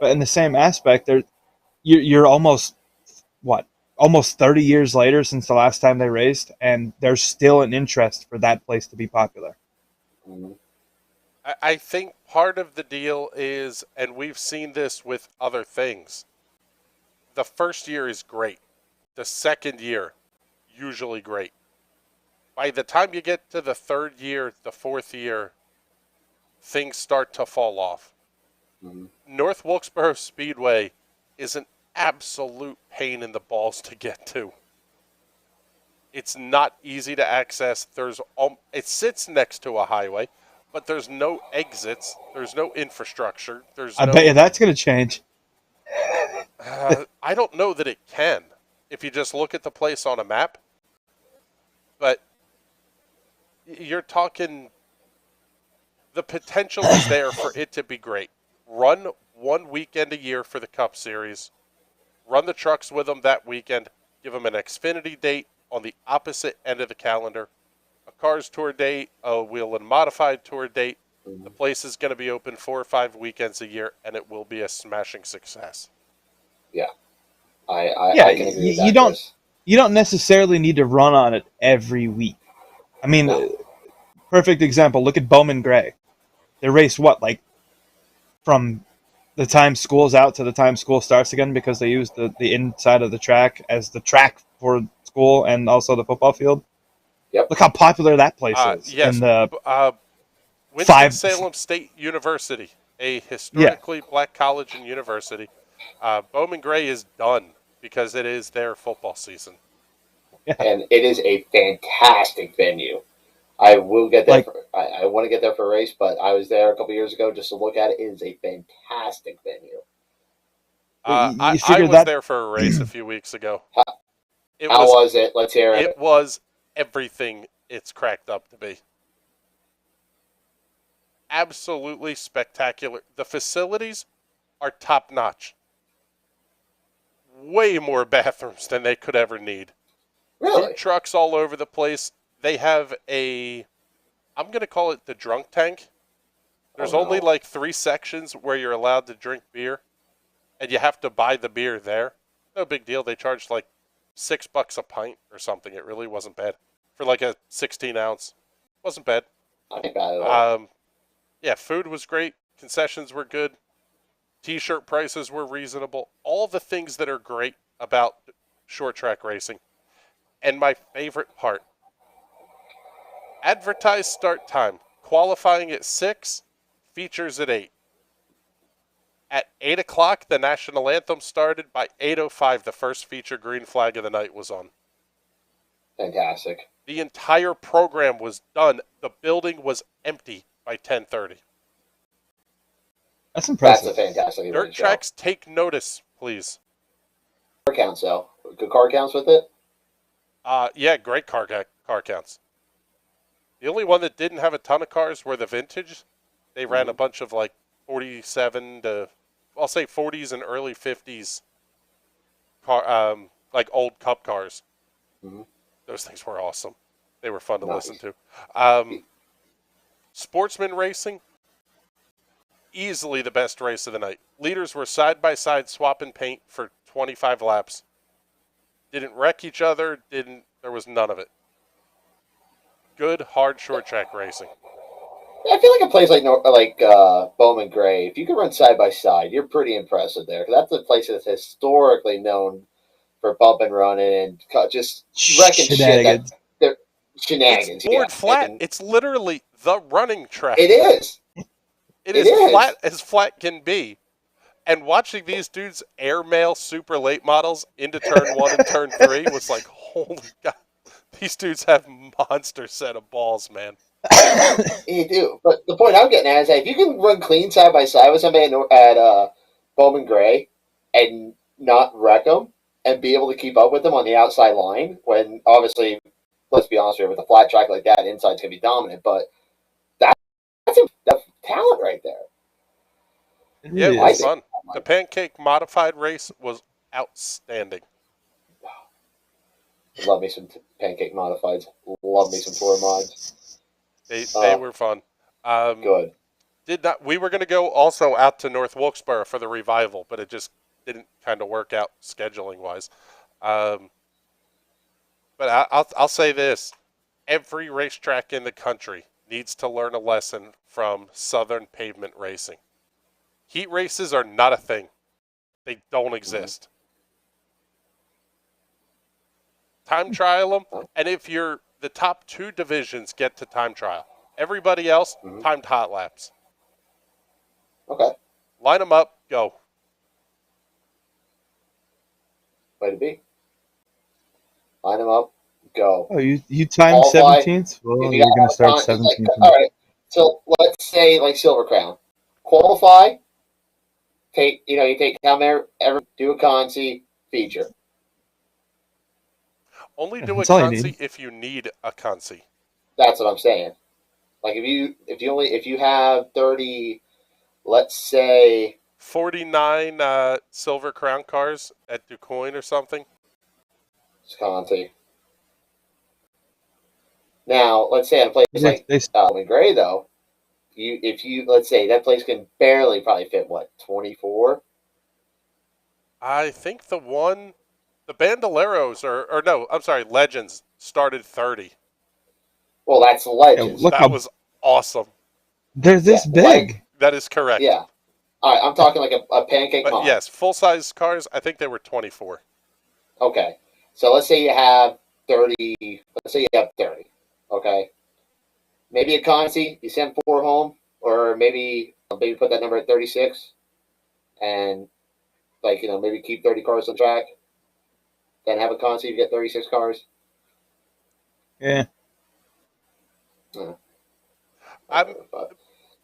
But in the same aspect, you're almost what almost 30 years later since the last time they raced, and there's still an interest for that place to be popular. I think part of the deal is, and we've seen this with other things, the first year is great. The second year, usually great. By the time you get to the third year, the fourth year, things start to fall off. North Wilkesboro Speedway is an absolute pain in the balls to get to. It's not easy to access. It sits next to a highway, but there's no exits. There's no infrastructure. There's I bet you no. that's going to change. I don't know that it can if you just look at the place on a map. But you're talking. The potential is there for it to be great. Run one weekend a year for the Cup Series. Run the trucks with them that weekend. Give them an Xfinity date on the opposite end of the calendar. A Cars Tour date, a Wheel and Modified Tour date. The place is going to be open 4 or 5 weekends a year, and it will be a smashing success. Yeah, I Yeah, can agree with you that, don't Chris. you don't necessarily need to run on it every week. I mean, No. perfect example. Look at Bowman Gray. They race what, like from the time school's out to the time school starts again, because they use the inside of the track as the track for school and also the football field. Yep. Look how popular that place is. Yes. And the five, Winston-Salem State University, a yeah, historically black college and university. Bowman Gray is done because it is their football season. yeah. And it is a fantastic venue. I will get there. Like, I want to get there for a race, but I was there a couple years ago just to look at it. It is a fantastic venue. you I figure was that there for a race a few weeks ago. How was it? Let's hear it. It was everything it's cracked up to be. Absolutely spectacular. The facilities are top notch. Way more bathrooms than they could ever need. Really? Food trucks all over the place. They have I'm going to call it the drunk tank. There's only like 3 sections where you're allowed to drink beer, and you have to buy the beer there. No big deal. They charged like $6 a pint or something. It really wasn't bad for like a 16 ounce. Wasn't bad. Not bad at all. Yeah, food was great. Concessions were good. T-shirt prices were reasonable. All the things that are great about short track racing. And my favorite part, advertised start time. Qualifying at 6, features at 8. At 8 o'clock, the national anthem started. By 8:05, the first feature green flag of the night was on. Fantastic. The entire program was done. The building was empty by 10:30. that's impressive. That's a fantastic Dirt tracks, take notice, please. Car counts, though. Good car counts with it? Yeah, great car counts. The only one that didn't have a ton of cars were the vintage. They ran a bunch of like 47 to, I'll say 40s and early 50s car, like old cup cars. Mm-hmm. Those things were awesome. They were fun to listen to. Sportsman racing, easily the best race of the night. Leaders were side by side swapping paint for 25 laps. Didn't wreck each other. There was none of it. Good, hard, short track racing. I feel like a place like Bowman Gray, if you can run side by side, you're pretty impressive there. Because that's a place that's historically known for bump and running and just wrecking Shenanigans. shit. Shenanigans. It's board yeah. flat. And it's literally the running track. it is. It is flat can be. And watching these dudes airmail super late models into turn 1 and turn 3 was like, holy God. These dudes have monster set of balls, man. You do. But the point I'm getting at is that if you can run clean side by side with somebody at Bowman Gray and not wreck them and be able to keep up with them on the outside line, when obviously, let's be honest here, with a flat track like that, inside's going to be dominant. But that's talent right there. Yeah, it was fun. The pancake modified race was outstanding. Love me some pancake modifieds. Love me some tour mods. They were fun. Good. We were going to go also out to North Wilkesboro for the revival, but it just didn't kind of work out scheduling wise. But I'll say this: every racetrack in the country needs to learn a lesson from Southern pavement racing. Heat races are not a thing; they don't exist. Time trial them, and if the top 2 divisions get to time trial, everybody else timed hot laps. Okay. Line them up, go. Way to be. Line them up, go. Oh, you timed 17th? Well, you're going to start 17th. All right. So let's say like Silver Crown. Qualify. You take how many ever do a consi feature. Only do a consi if you need a consi. That's what I'm saying. Like if you have 30, let's say 49 Silver Crown cars at DuQuoin or something. It's consi. Now let's say at a place like Bowman Gray though, let's say that place can barely probably fit 24. I think the one The Bandoleros or no, I'm sorry, Legends started 30. Well, that's Yeah, Legends. look That how was awesome. they're Yeah, this big. That is correct. yeah. All right, I'm talking like a pancake But mod. yes, full-size cars, I think they were 24. Okay. So let's say you have 30. Let's say you have 30. Okay. Maybe a Consi, you send 4 home, or maybe put that number at 36, and maybe keep 30 cars on track. Then have a Consi, you get 36 cars. Yeah. I'm But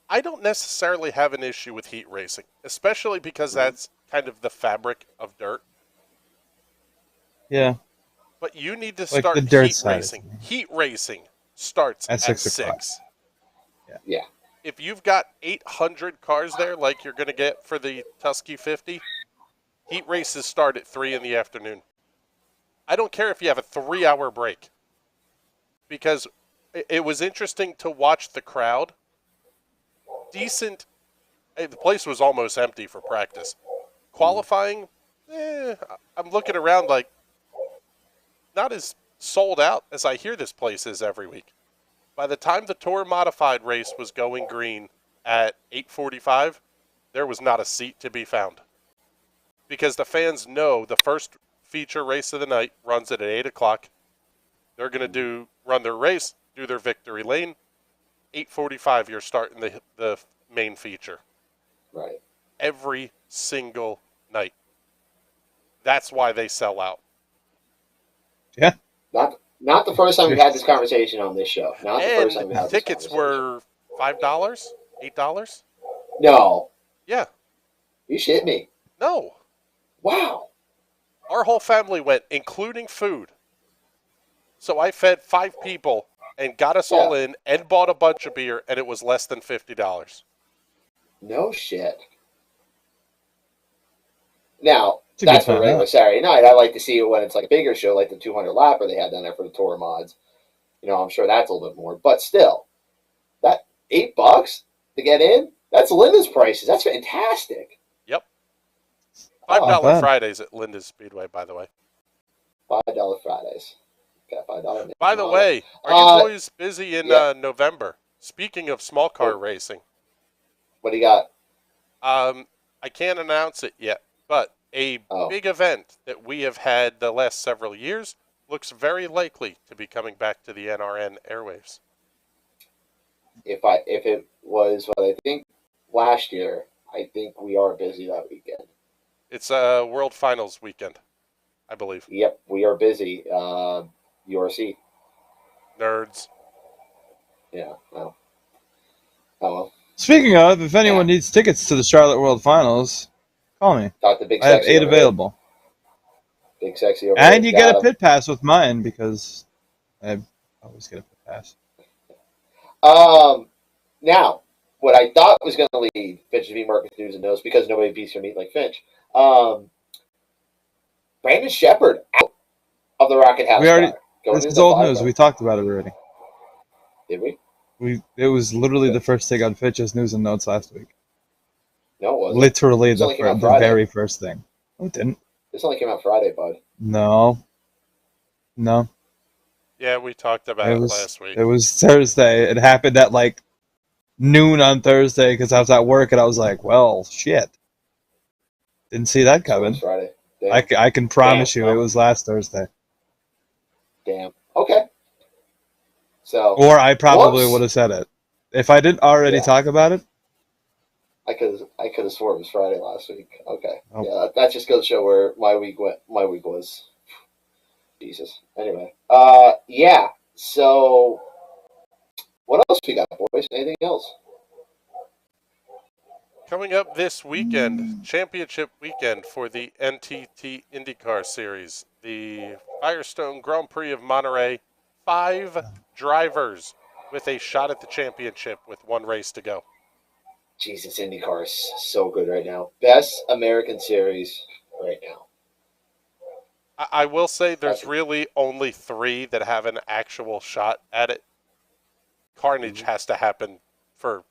I don't necessarily have an issue with heat racing, especially because that's kind of the fabric of dirt. Yeah. But you need to Like the start dirt heat side of racing. things. Heat racing starts At at 6 o'clock. 6. yeah. If you've got 800 cars there, like you're going to get for the Tusky 50, heat races start at 3 in the afternoon. I don't care if you have a 3-hour break, because it was interesting to watch the crowd. Decent. The place was almost empty for practice. Qualifying, I'm looking around like not as sold out as I hear this place is every week. By the time the Tour Modified race was going green at 8:45, there was not a seat to be found. Because the fans know the first feature race of the night runs at 8 o'clock. They're going to run their race, do their victory lane. 8:45, you're starting the main feature. Right. Every single night. That's why they sell out. Yeah. Not the first time we've had this conversation on this show. Not the first time And we had this tickets conversation. were $5, $8. No. Yeah, You shit me. no. Wow. Our whole family went, including food. So I fed 5 people and got us all in and bought a bunch of beer, and it was less than $50. No shit. Now, It's a good that's for time, a regular huh? Saturday night. I like to see it when it's like a bigger show, like the 200 lapper they had down there for the tour mods. I'm sure that's a little bit more. But still, that $8 to get in, that's Linda's prices. That's fantastic. Yep. Oh, Not $5 bad. Fridays at Linda's Speedway, by the way. $5 Fridays. Got $5. By the way, are you boys busy in yeah. November? Speaking of small car racing, What do you got? I can't announce it yet, but a big event that we have had the last several years looks very likely to be coming back to the NRN airwaves. If it was what I think last year, I think we are busy that weekend. It's a World Finals weekend, I believe. Yep, we are busy. URC. Nerds. Yeah. Well. Oh well. Speaking of, if anyone needs tickets to the Charlotte World Finals, call me. Talk to Big I have Sexy 8 over there. available. Big Sexy over And there. you get a pit pass with mine because I always get a pit pass. Now, what I thought was going to lead Finch to be market news and notes because nobody beats your meat like Finch. Brandon Shepard out of the Rocket House. This is old news. We talked about it already. Did we? It was literally the first thing on Finch's news and notes last week. No, it wasn't. Literally This only came out the Friday. very first thing. No, it didn't. This only came out Friday, bud. No. Yeah, we talked about it last week. It was Thursday. It happened at like noon on Thursday because I was at work and I was like, well, shit. Didn't see that coming. Friday. I can promise you it was last Thursday. Damn. Okay. So. Or I probably would have said it. If I didn't already talk about it. I could have sworn it was Friday last week. Okay. Oh. Yeah, that just goes to show where my week was. Jesus. Anyway. Yeah. So what else we got, boys? Anything else? Coming up this weekend, championship weekend for the NTT IndyCar Series, the Firestone Grand Prix of Monterey, 5 drivers with a shot at the championship with 1 race to go. Jesus, IndyCar is so good right now. Best American series right now. I will say there's really only 3 that have an actual shot at it. Carnage has to happen for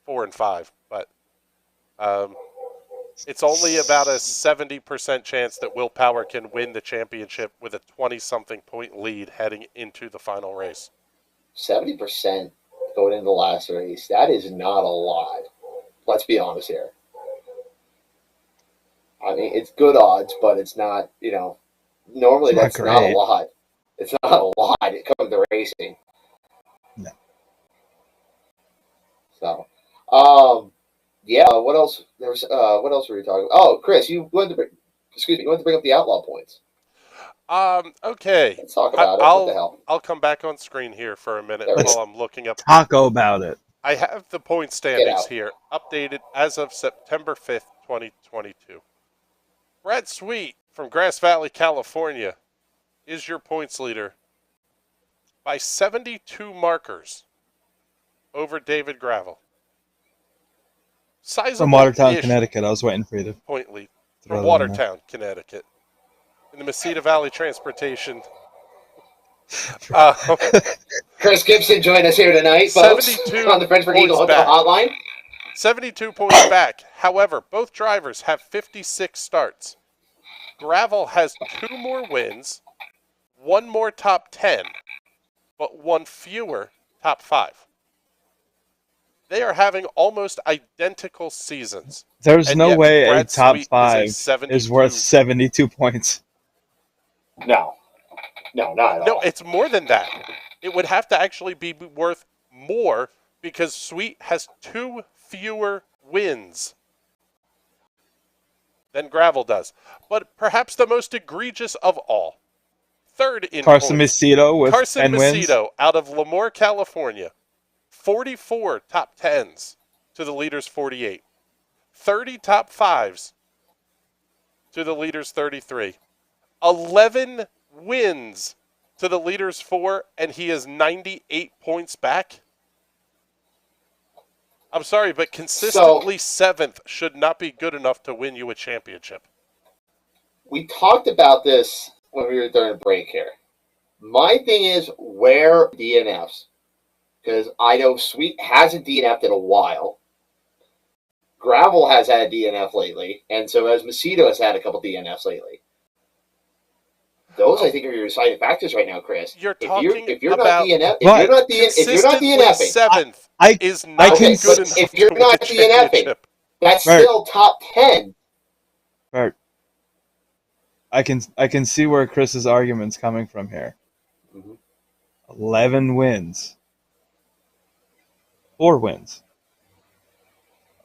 4 and 5, but It's only about a 70% chance that Will Power can win the championship with a 20-something point lead heading into the final race. 70% going into the last race. That is not a lot. Let's be honest here. I mean, it's good odds, but it's not, normally that's not a lot. It's not a lot. It comes to racing. No. So, yeah. What else? What else were we talking about? Oh, Chris, you wanted to bring up the outlaw points. Okay. Let's talk about it. What the hell? I'll come back on screen here for a minute while I'm looking up. Taco about it. I have the point standings here, updated as of September 5th, 2022. Brad Sweet from Grass Valley, California, is your points leader by 72 markers over David Gravel. From Watertown, Connecticut. I was waiting for you to point lead from Watertown, Connecticut. In the Meseta Valley Transportation. Chris Gibson joined us here tonight, folks, on the Frenchburg Eagle Hotel Hotline. 72 points back. However, both drivers have 56 starts. Gravel has 2 more wins, 1 more top 10, but 1 fewer top 5. They are having almost identical seasons. There's no way a top 5 is worth 72 points. No, not at all. No, it's more than that. It would have to actually be worth more because Sweet has 2 fewer wins than Gravel does. But perhaps the most egregious of all, third in Carson points, Macedo with Carson 10 wins. Macedo out of Lemoore, California. 44 top 10s to the leader's 48. 30 top 5s to the leader's 33. 11 wins to the leader's 4, and he is 98 points back. I'm sorry, but consistently 7th should not be good enough to win you a championship. We talked about this when we were during break here. My thing is, where DNFs? Because I know Sweet hasn't DNF'd in a while. Gravel has had a DNF lately, and so has Macedo has had a couple DNFs lately. Those, I think, are your deciding factors right now, Chris. You're talking if you're about not DNFing, seventh is not good enough. If you're not DNFing, that's still top 10. Bert, I can see where Chris's argument's coming from here. 11 wins. 4 wins.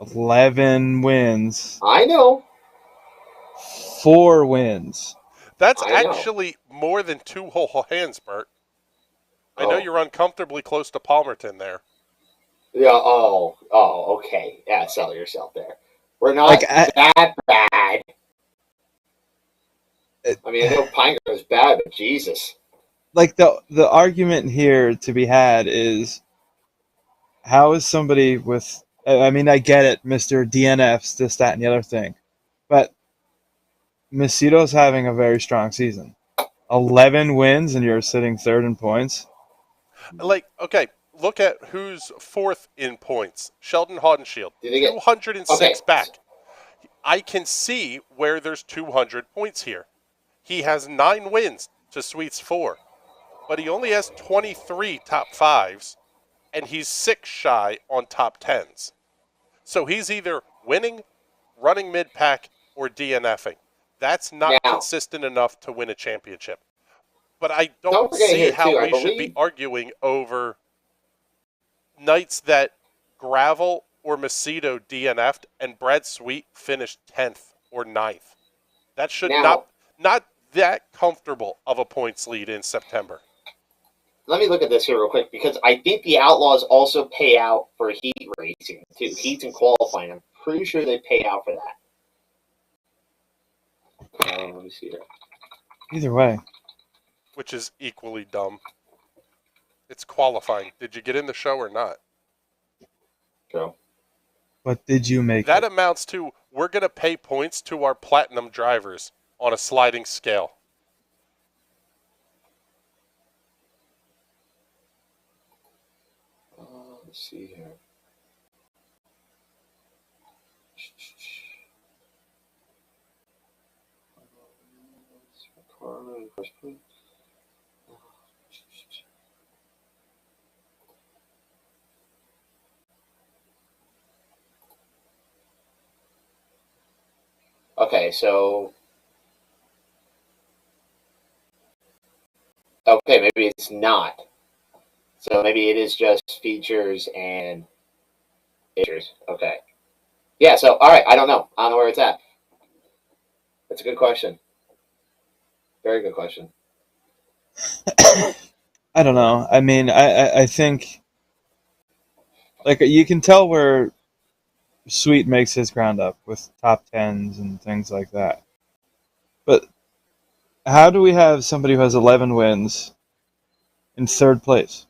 11 wins. I know. 4 wins. That's actually more than 2 whole hands, Bert. I know you're uncomfortably close to Palmerton there. Yeah. Okay. Yeah, sell yourself there. We're not that bad. I mean, I know Pinecrest is bad, but Jesus. Like the argument here to be had is, how is somebody with? I mean, I get it, Mr. DNFs, this, that, and the other thing, but Macedo's having a very strong season. 11 wins, and you're sitting 3rd in points. Okay, look at who's 4th in points. Sheldon Haudenschild, 206 back. I can see where there's 200 points here. He has 9 wins to Sweet's 4, but he only has 23 top 5s, and he's 6 shy on top 10s. So he's either winning, running mid-pack, or DNFing. That's not consistent enough to win a championship. But I don't see how we should be arguing over nights that Gravel or Macedo DNF'd and Brad Sweet finished 10th or 9th. That should not that comfortable of a points lead in September. Let me look at this here real quick, because I think the Outlaws also pay out for heat racing, too. Heats and qualifying. I'm pretty sure they pay out for that. Let me see here. Either way. Which is equally dumb. It's qualifying. Did you get in the show or not? No. But did you make that amounts to, we're going to pay points to our platinum drivers on a sliding scale. Let's see here. Okay, so maybe it's not. So maybe it is just features and features. Okay. Yeah, so all right, I don't know. I don't know where it's at. That's a good question. Very good question. I don't know. I mean, I think like you can tell where Sweet makes his ground up with top tens and things like that. But how do we have somebody who has 11 wins in third place?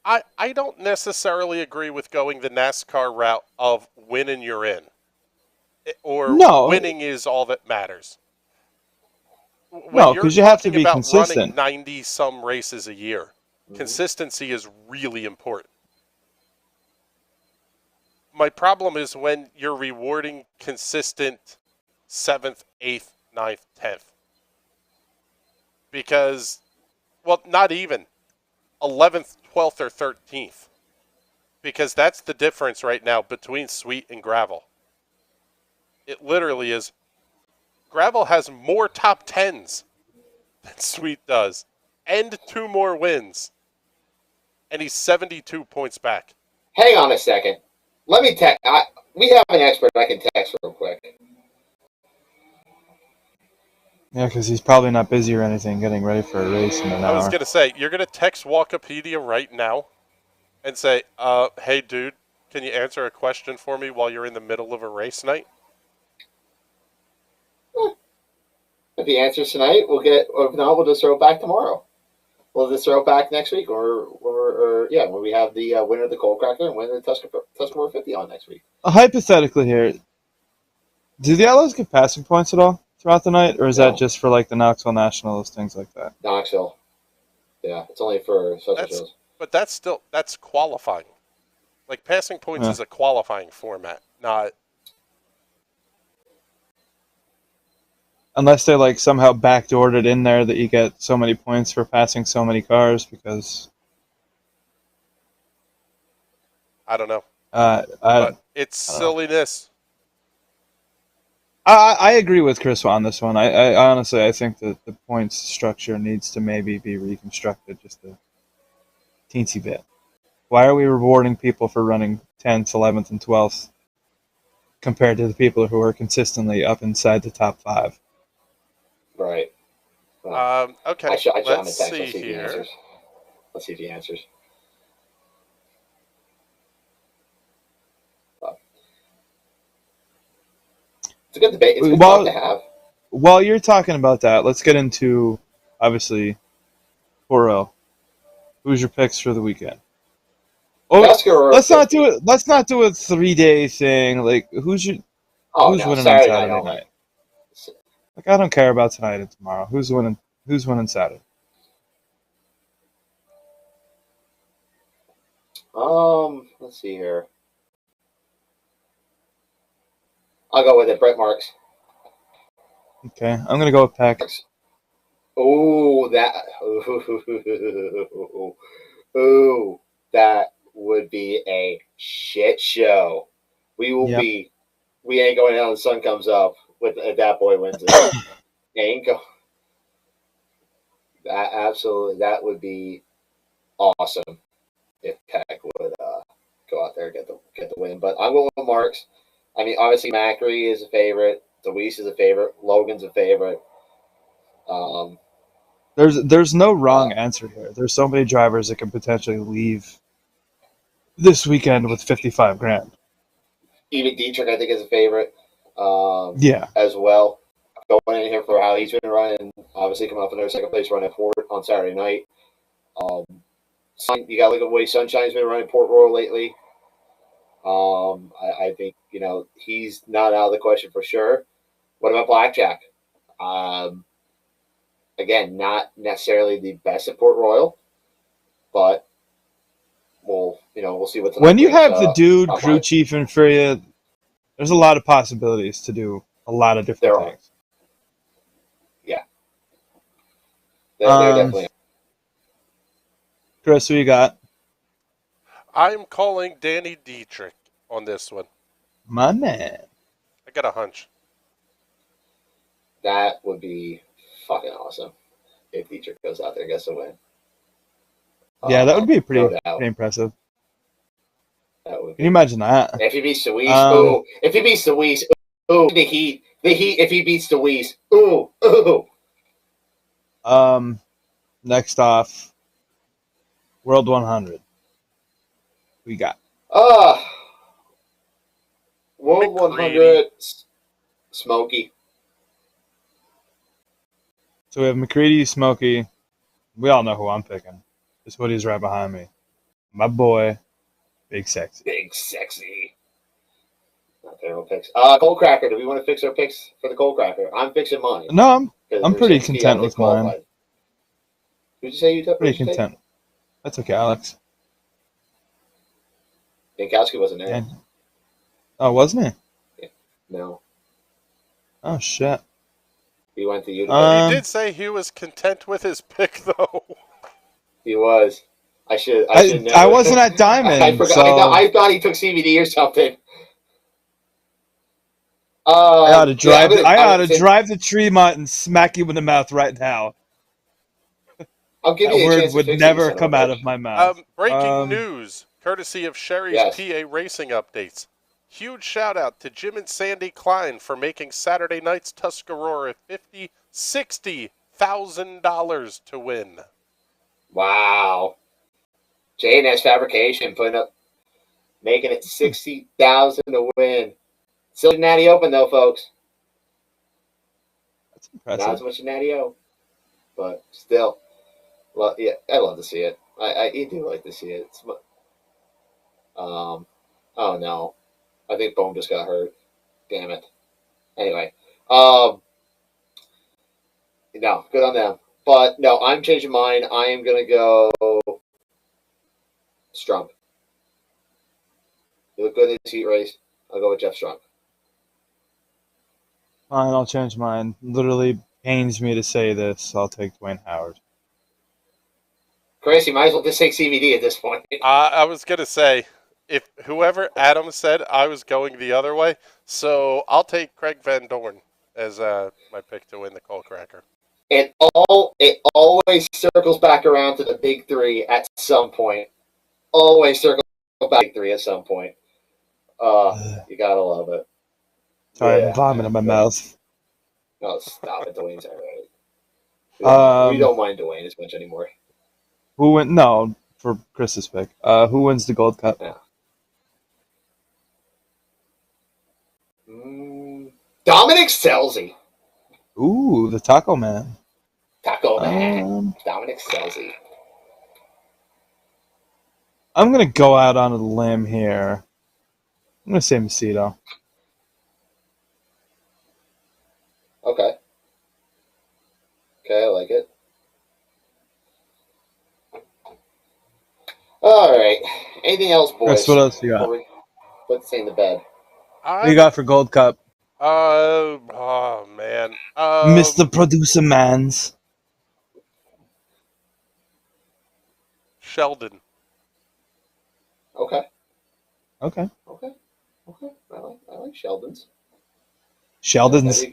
I don't necessarily agree with going the NASCAR route of winning you're in, or No, winning is all that matters. When no, you're because you have to talking be about running consistent. 90 some races a year, Mm-hmm. consistency is really important. My problem is when you're rewarding consistent 7th, 8th, 9th, 10th. Because, well, not even 11th, 12th, or 13th. Because that's the difference right now between Sweet and Gravel. It literally is. Gravel has more top 10s than Sweet does, and 2 more wins. And he's 72 points back. Hang on a second. Let me text. We have an expert I can text real quick. Yeah, because he's probably not busy or anything getting ready for a race in an I was hour. going to say, you're going to text Wikipedia right now and say, hey, dude, can you answer a question for me while you're in the middle of a race night? If he answers tonight, we'll get. Or if not, we'll just throw it back tomorrow. We'll just throw it back next week, or when we have the winner of the Cold Cracker and winner of the Tuscarora 50 on next week. Hypothetically here, do the Outlaws get passing points at all throughout the night, or is No. that just for like the Knoxville Nationals, things like that? Knoxville. Yeah, it's only for social shows. But that's qualifying. Like, passing points Yeah. is a qualifying format, not... Unless they like somehow backdoored it in there that you get so many points for passing so many cars, because I don't know. But It's silliness. I agree with Chris on this one. I honestly I think that the points structure needs to maybe be reconstructed just a teensy bit. Why are we rewarding people for running 10th, 11th, and 12th compared to the people who are consistently up inside the top 5? Right. Well, Okay, let's see if he here. answers. Let's see if he answers. It's a good debate. It's a good talk to have. While you're talking about that, let's get into, obviously, 4-0. Who's your picks for the weekend? Oh, let's not do it. Let's not do a 3-day thing. Like, who's winning on Saturday night? Like, I don't care about tonight and tomorrow. Who's winning Saturday? Let's see here. I'll go with it. Brett Marks. Okay, I'm gonna go with Peck. Oh, that would be a shit show. We will be. We ain't going out when the sun comes up if that boy wins it. Ain't go. That would be awesome if Peck would go out there and get the win. But I'm going with Marks. I mean, obviously Macri is a favorite. DeWeese is a favorite. Logan's a favorite. There's no wrong answer here. There's so many drivers that can potentially leave this weekend with 55 grand. Even Dietrich, I think, is a favorite. Yeah. As well. Going in here for how he's been running. Obviously coming off another second place run at Port on Saturday night. You got to look at the way Sunshine's been running Port Royal lately. I think, he's not out of the question for sure. What about Blackjack? Again, not necessarily the best at Port Royal, but we'll see what. When you have the dude crew chief in for you, there's a lot of possibilities to do a lot of different things. Yeah, They're definitely. Chris, who you got? I'm calling Danny Dietrich on this one. My man. I got a hunch. That would be fucking awesome if Dietrich goes out there and gets a win. Yeah, that would be pretty doubt. impressive. That would be. Can you imagine that? If he beats Deweese, if he beats Deweese, the Heat. If he beats Deweese, Next off, World 100. We got. World McCready. 100, Smokey. So we have McCready, Smokey. We all know who I'm picking. This hoodie's right behind me. My boy, Big Sexy. Big Sexy. Not terrible picks. Cold Cracker. Do we want to fix our picks for the Cold Cracker? I'm fixing mine. No, I'm pretty content with mine. Did you say you took? Pretty content. That's okay, Alex. Jankowski wasn't there. Yeah. Oh, wasn't he? Yeah. No. Oh, shit. He went to He did say he was content with his pick, though. He was. I should know. I wasn't at Diamond. I forgot. So I thought he took CBD or something. I ought to drive. I ought to drive to Tremont and smack you in the mouth right now. I'll give That you a word chance would never come out of my mouth. Breaking news, courtesy of Sherry's PA Racing Updates. Huge shout out to Jim and Sandy Klein for making Saturday night's Tuscarora $60,000 to win. Wow. J&S Fabrication making it 60,000 to win. Still Natty Open though, folks. That's impressive. Not as much as Natty O, but still, yeah, I love to see it. I do like to see it. Oh no, I think Bohm just got hurt. Damn it. Anyway, no, good on them. But no, I'm changing mine. I am gonna go Strunk. You look good in this heat race. I'll go with Jeff Strunk. Fine, I'll change mine. Literally pains me to say this. I'll take Dwayne Howard. Chris, you might as well just take CBD at this point. I was going to say, if whoever Adam said, I was going the other way. So I'll take Craig Van Dorn as my pick to win the Coal Cracker. It always circles back around to the big three at some point. Always circle back to the big three at some point. You gotta love it. Sorry, I'm vomiting in my mouth. No, stop it. Dwayne's all right. We don't mind Dwayne as much anymore. Who went? No, for Chris's pick. Who wins the Gold Cup? Yeah. Dominic Scelzi. Ooh, the Taco Man. Taco Man. Dominic Scelzi. I'm gonna go out on a limb here. I'm gonna say Macedo. Okay. Okay, I like it. All right. Anything else, boys? Chris, what else you got? Put this in the bed. What do you got for Gold Cup? Oh, man. Mr. Producer Mans. Sheldon. Okay. Okay. I like Sheldon's. Sheldon's.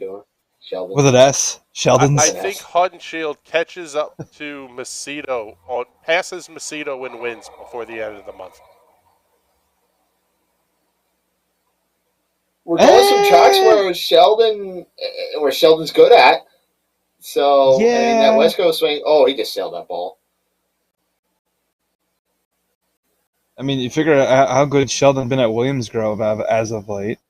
Sheldon's. With an S. Sheldon's. I think Hudenshield catches up to Macedo, passes Macedo and wins before the end of the month. We're going some tracks where Sheldon's good at. So, yeah. I mean, that West Coast swing, he just sailed that ball. I mean, you figure out how good Sheldon been at Williams Grove as of late.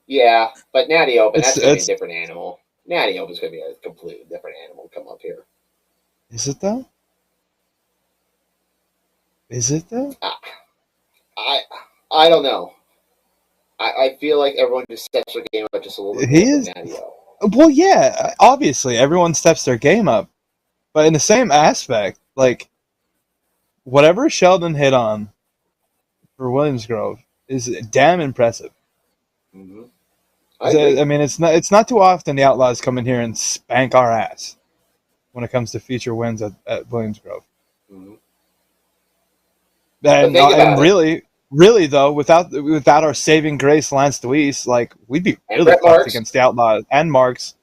Yeah, but Natty Open, that's going to be a different animal. Natty Open's going to be a completely different animal come up here. Is it, though? I don't know. I feel like everyone just steps their game up just a little bit. He is. Well, yeah, obviously, everyone steps their game up. But in the same aspect, like, whatever Sheldon hit on for Williams Grove is damn impressive. Mm-hmm. I agree. I mean, it's not too often the Outlaws come in here and spank our ass when it comes to future wins at Williams Grove. Mm-hmm. But And think about it. really though, without our saving grace, Lance Deweese, like we'd be And really Brett fucked Marks. against the Outlaws and Marks.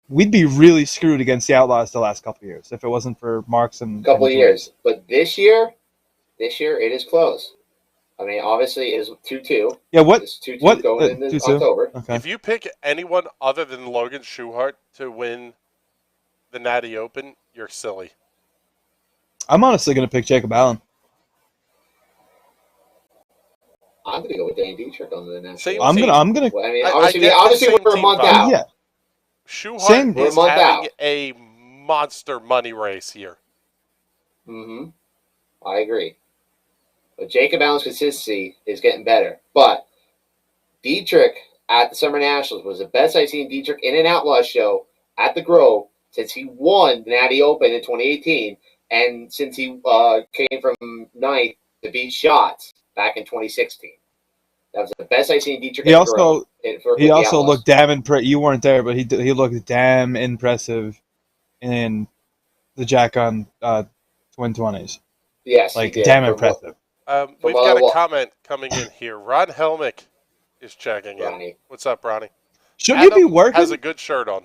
We'd be really screwed against the Outlaws the last couple of years if it wasn't for Marks and Couple of Deweese. years. But this year it is close. I mean, obviously it is 2-2. Yeah, what It's 2-2 going into 2-2? October. Okay. If you pick anyone other than Logan Schuchart to win the Natty Open, you're silly. I'm honestly going to pick Jacob Allen. I'm going to go with Dan Dietrich on the national. Same I'm team. gonna. Well, I mean, I obviously get the we're a same month team vibe. out. Yeah. Schuchart We're is a month having out. a monster money race here. Mm-hmm. I agree. But Jacob Allen's consistency is getting better. But Dietrich at the Summer Nationals was the best I've seen Dietrich in an Outlaw show at the Grove since he won the Natty Open in 2018, and since he came from ninth to beat Shots back in 2016. That was the best I've seen Dietrich at the Grove. He also looked damn impressive. You weren't there, but he looked damn impressive in the Jack on Twin 20s. Yes, like he did. damn impressive. We've got a comment coming in here. Ron Helmick is checking Ronnie. in. What's up, Ronnie? Should Adam you be working? has a good shirt on.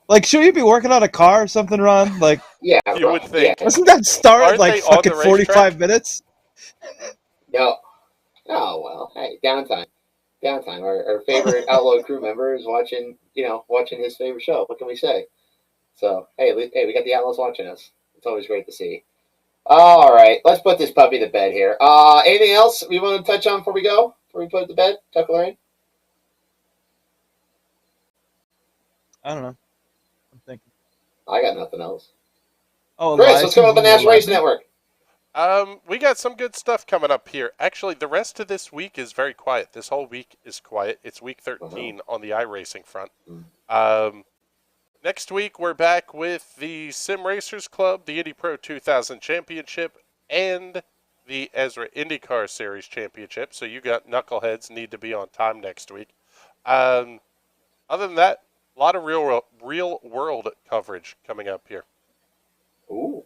Like, should you be working on a car or something, Ron? Like, Yeah, You would think. Yeah. doesn't that start Aren't like they on fucking the racetrack? 45 minutes? No. Oh well. Hey, downtime. Our favorite Outlaw crew member is watching his favorite show. What can we say? So hey, we got the Outlaws watching us. It's always great to see. All right, let's put this puppy to bed here. Anything else we want to touch on before we go? Before we put it to bed, Tuck Lorraine? I don't know. I'm thinking. I got nothing else. Oh, Chris, what's coming up on National Racing Network? We got some good stuff coming up here. Actually, the rest of this week is very quiet. This whole week is quiet. It's week 13 on the iRacing front. Next week, we're back with the Sim Racers Club, the Indy Pro 2000 Championship, and the Ezra IndyCar Series Championship. So you got knuckleheads need to be on time next week. Other than that, a lot of real world coverage coming up here. Ooh.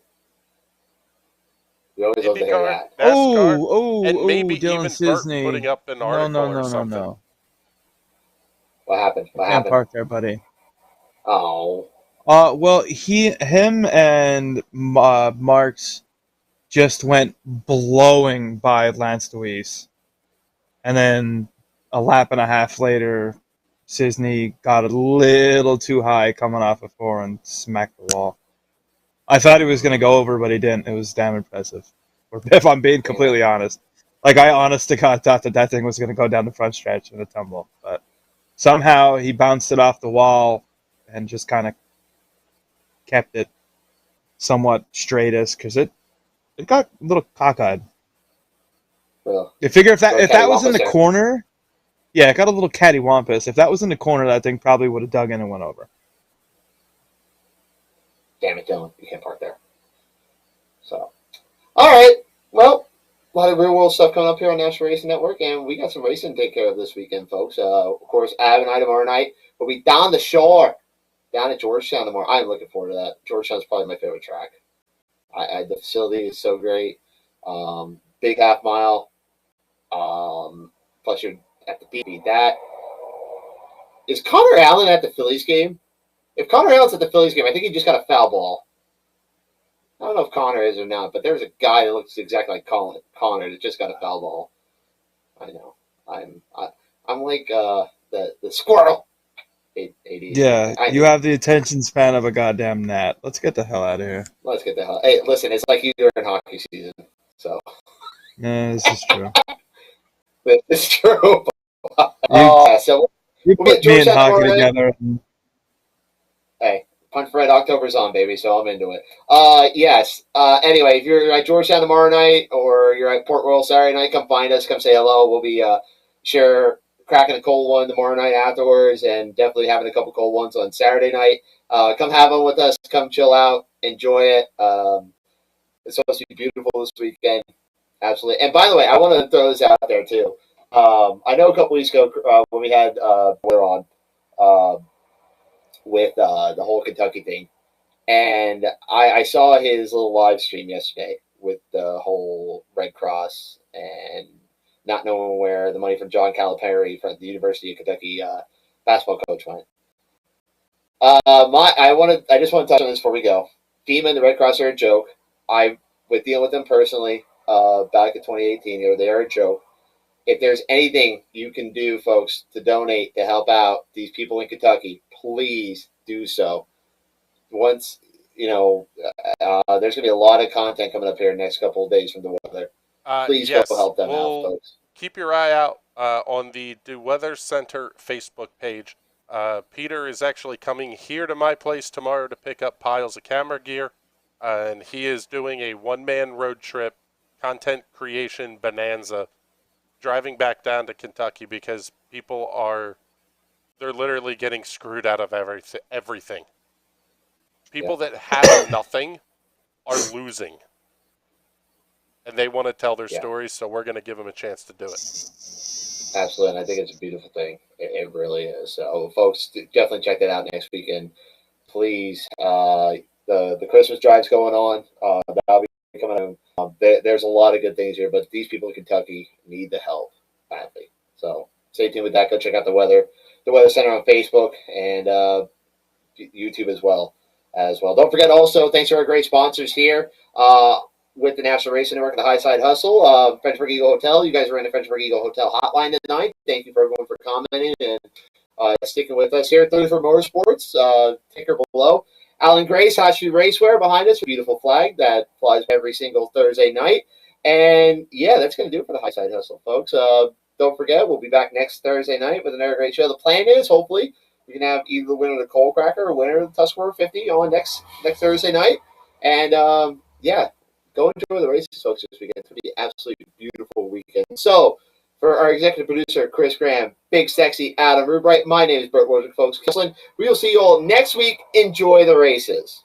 We always love to hear IndyCar, that. NASCAR, and maybe Dylan even Cisney. Bert putting up an article or something. No. What happened? Can't park there, buddy. Oh. Well, him and Marks just went blowing by Lance Deweese, and then a lap and a half later, Cisney got a little too high coming off of 4 and smacked the wall. I thought he was going to go over, but he didn't. It was damn impressive. If I'm being completely honest. Like, I honest to God thought that thing was going to go down the front stretch in a tumble. But somehow he bounced it off the wall and just kind of kept it somewhat straightish because it got a little cockeyed. Well, I figure if that was in the corner, yeah, it got a little cattywampus. If that was in the corner, that thing probably would have dug in and went over. Damn it, Dylan. You can't park there. So, all right. Well, a lot of real world stuff coming up here on National Racing Network, and we got some racing to take care of this weekend, folks. Of course, Adam and I tomorrow night will be down the shore, down at Georgetown tomorrow. I'm looking forward to that. Georgetown's probably my favorite track. The facility is so great. Big half mile. Plus, you're at the beat that. Is Connor Allen at the Phillies game? If Connor Allen's at the Phillies game, I think he just got a foul ball. I don't know if Connor is or not, but there's a guy that looks exactly like Connor that just got a foul ball. I know. I'm like the squirrel. Yeah, you have the attention span of a goddamn gnat. Let's get the hell out of here. Let's get the hell. Hey, listen, it's like you during hockey season, so. Yeah, this is true. It's true. So you we'll put me and hockey together. Hey, Punch for Red October's on, baby, so I'm into it. Yes. Anyway, if you're at Georgetown tomorrow night or you're at Port Royal Saturday night, come find us. Come say hello. We'll be cracking a cold one tomorrow night afterwards, and definitely having a couple cold ones on Saturday night. Come have one with us. Come chill out. Enjoy it. It's supposed to be beautiful this weekend. Absolutely. And by the way, I want to throw this out there too. I know a couple weeks ago when we had we're on uh, with the whole Kentucky thing, and I saw his little live stream yesterday with the whole Red Cross and not knowing where the money from John Calipari from the University of Kentucky basketball coach went. I just want to touch on this before we go. FEMA and the Red Cross are a joke. I with dealing with them personally back in 2018. They are a joke. If there's anything you can do, folks, to donate to help out these people in Kentucky, please do so. Once there's going to be a lot of content coming up here in the next couple of days from the weather. Please yes, go help them out, we'll folks. keep your eye out on the Do Weather Center Facebook page. Peter is actually coming here to my place tomorrow to pick up piles of camera gear, and he is doing a one-man road trip, content creation bonanza, driving back down to Kentucky because they're literally getting screwed out of everything. People that have nothing are losing. And they want to tell their stories, so we're going to give them a chance to do it. Absolutely, and I think it's a beautiful thing. It really is. So, folks, definitely check that out next weekend. Please, the Christmas drive's going on. That'll be coming on. There's a lot of good things here, but these people in Kentucky need the help badly. So, stay tuned with that. Go check out the Weather Center on Facebook and YouTube as well. Don't forget also, thanks to our great sponsors here with the National Racing Network and the Highside Hustle, Frenchburg Eagle Hotel. You guys are in the Frenchburg Eagle Hotel hotline tonight. Thank you for everyone for commenting and sticking with us here at 34 Motorsports. Ticker below. Alan Grace, Hot Shoe Racewear behind us, a beautiful flag that flies every single Thursday night. And yeah, that's going to do it for the Highside Hustle, folks. Don't forget, we'll be back next Thursday night with another great show. The plan is, hopefully, we can have either the winner of the Coal Cracker or winner of the Tuscarora 50 on next Thursday night. And go enjoy the races, folks, this weekend. It's going to be an absolutely beautiful weekend. So, for our executive producer, Chris Graham, Big Sexy Adam Rubright, my name is Bert Wojcik, folks. We will see you all next week. Enjoy the races.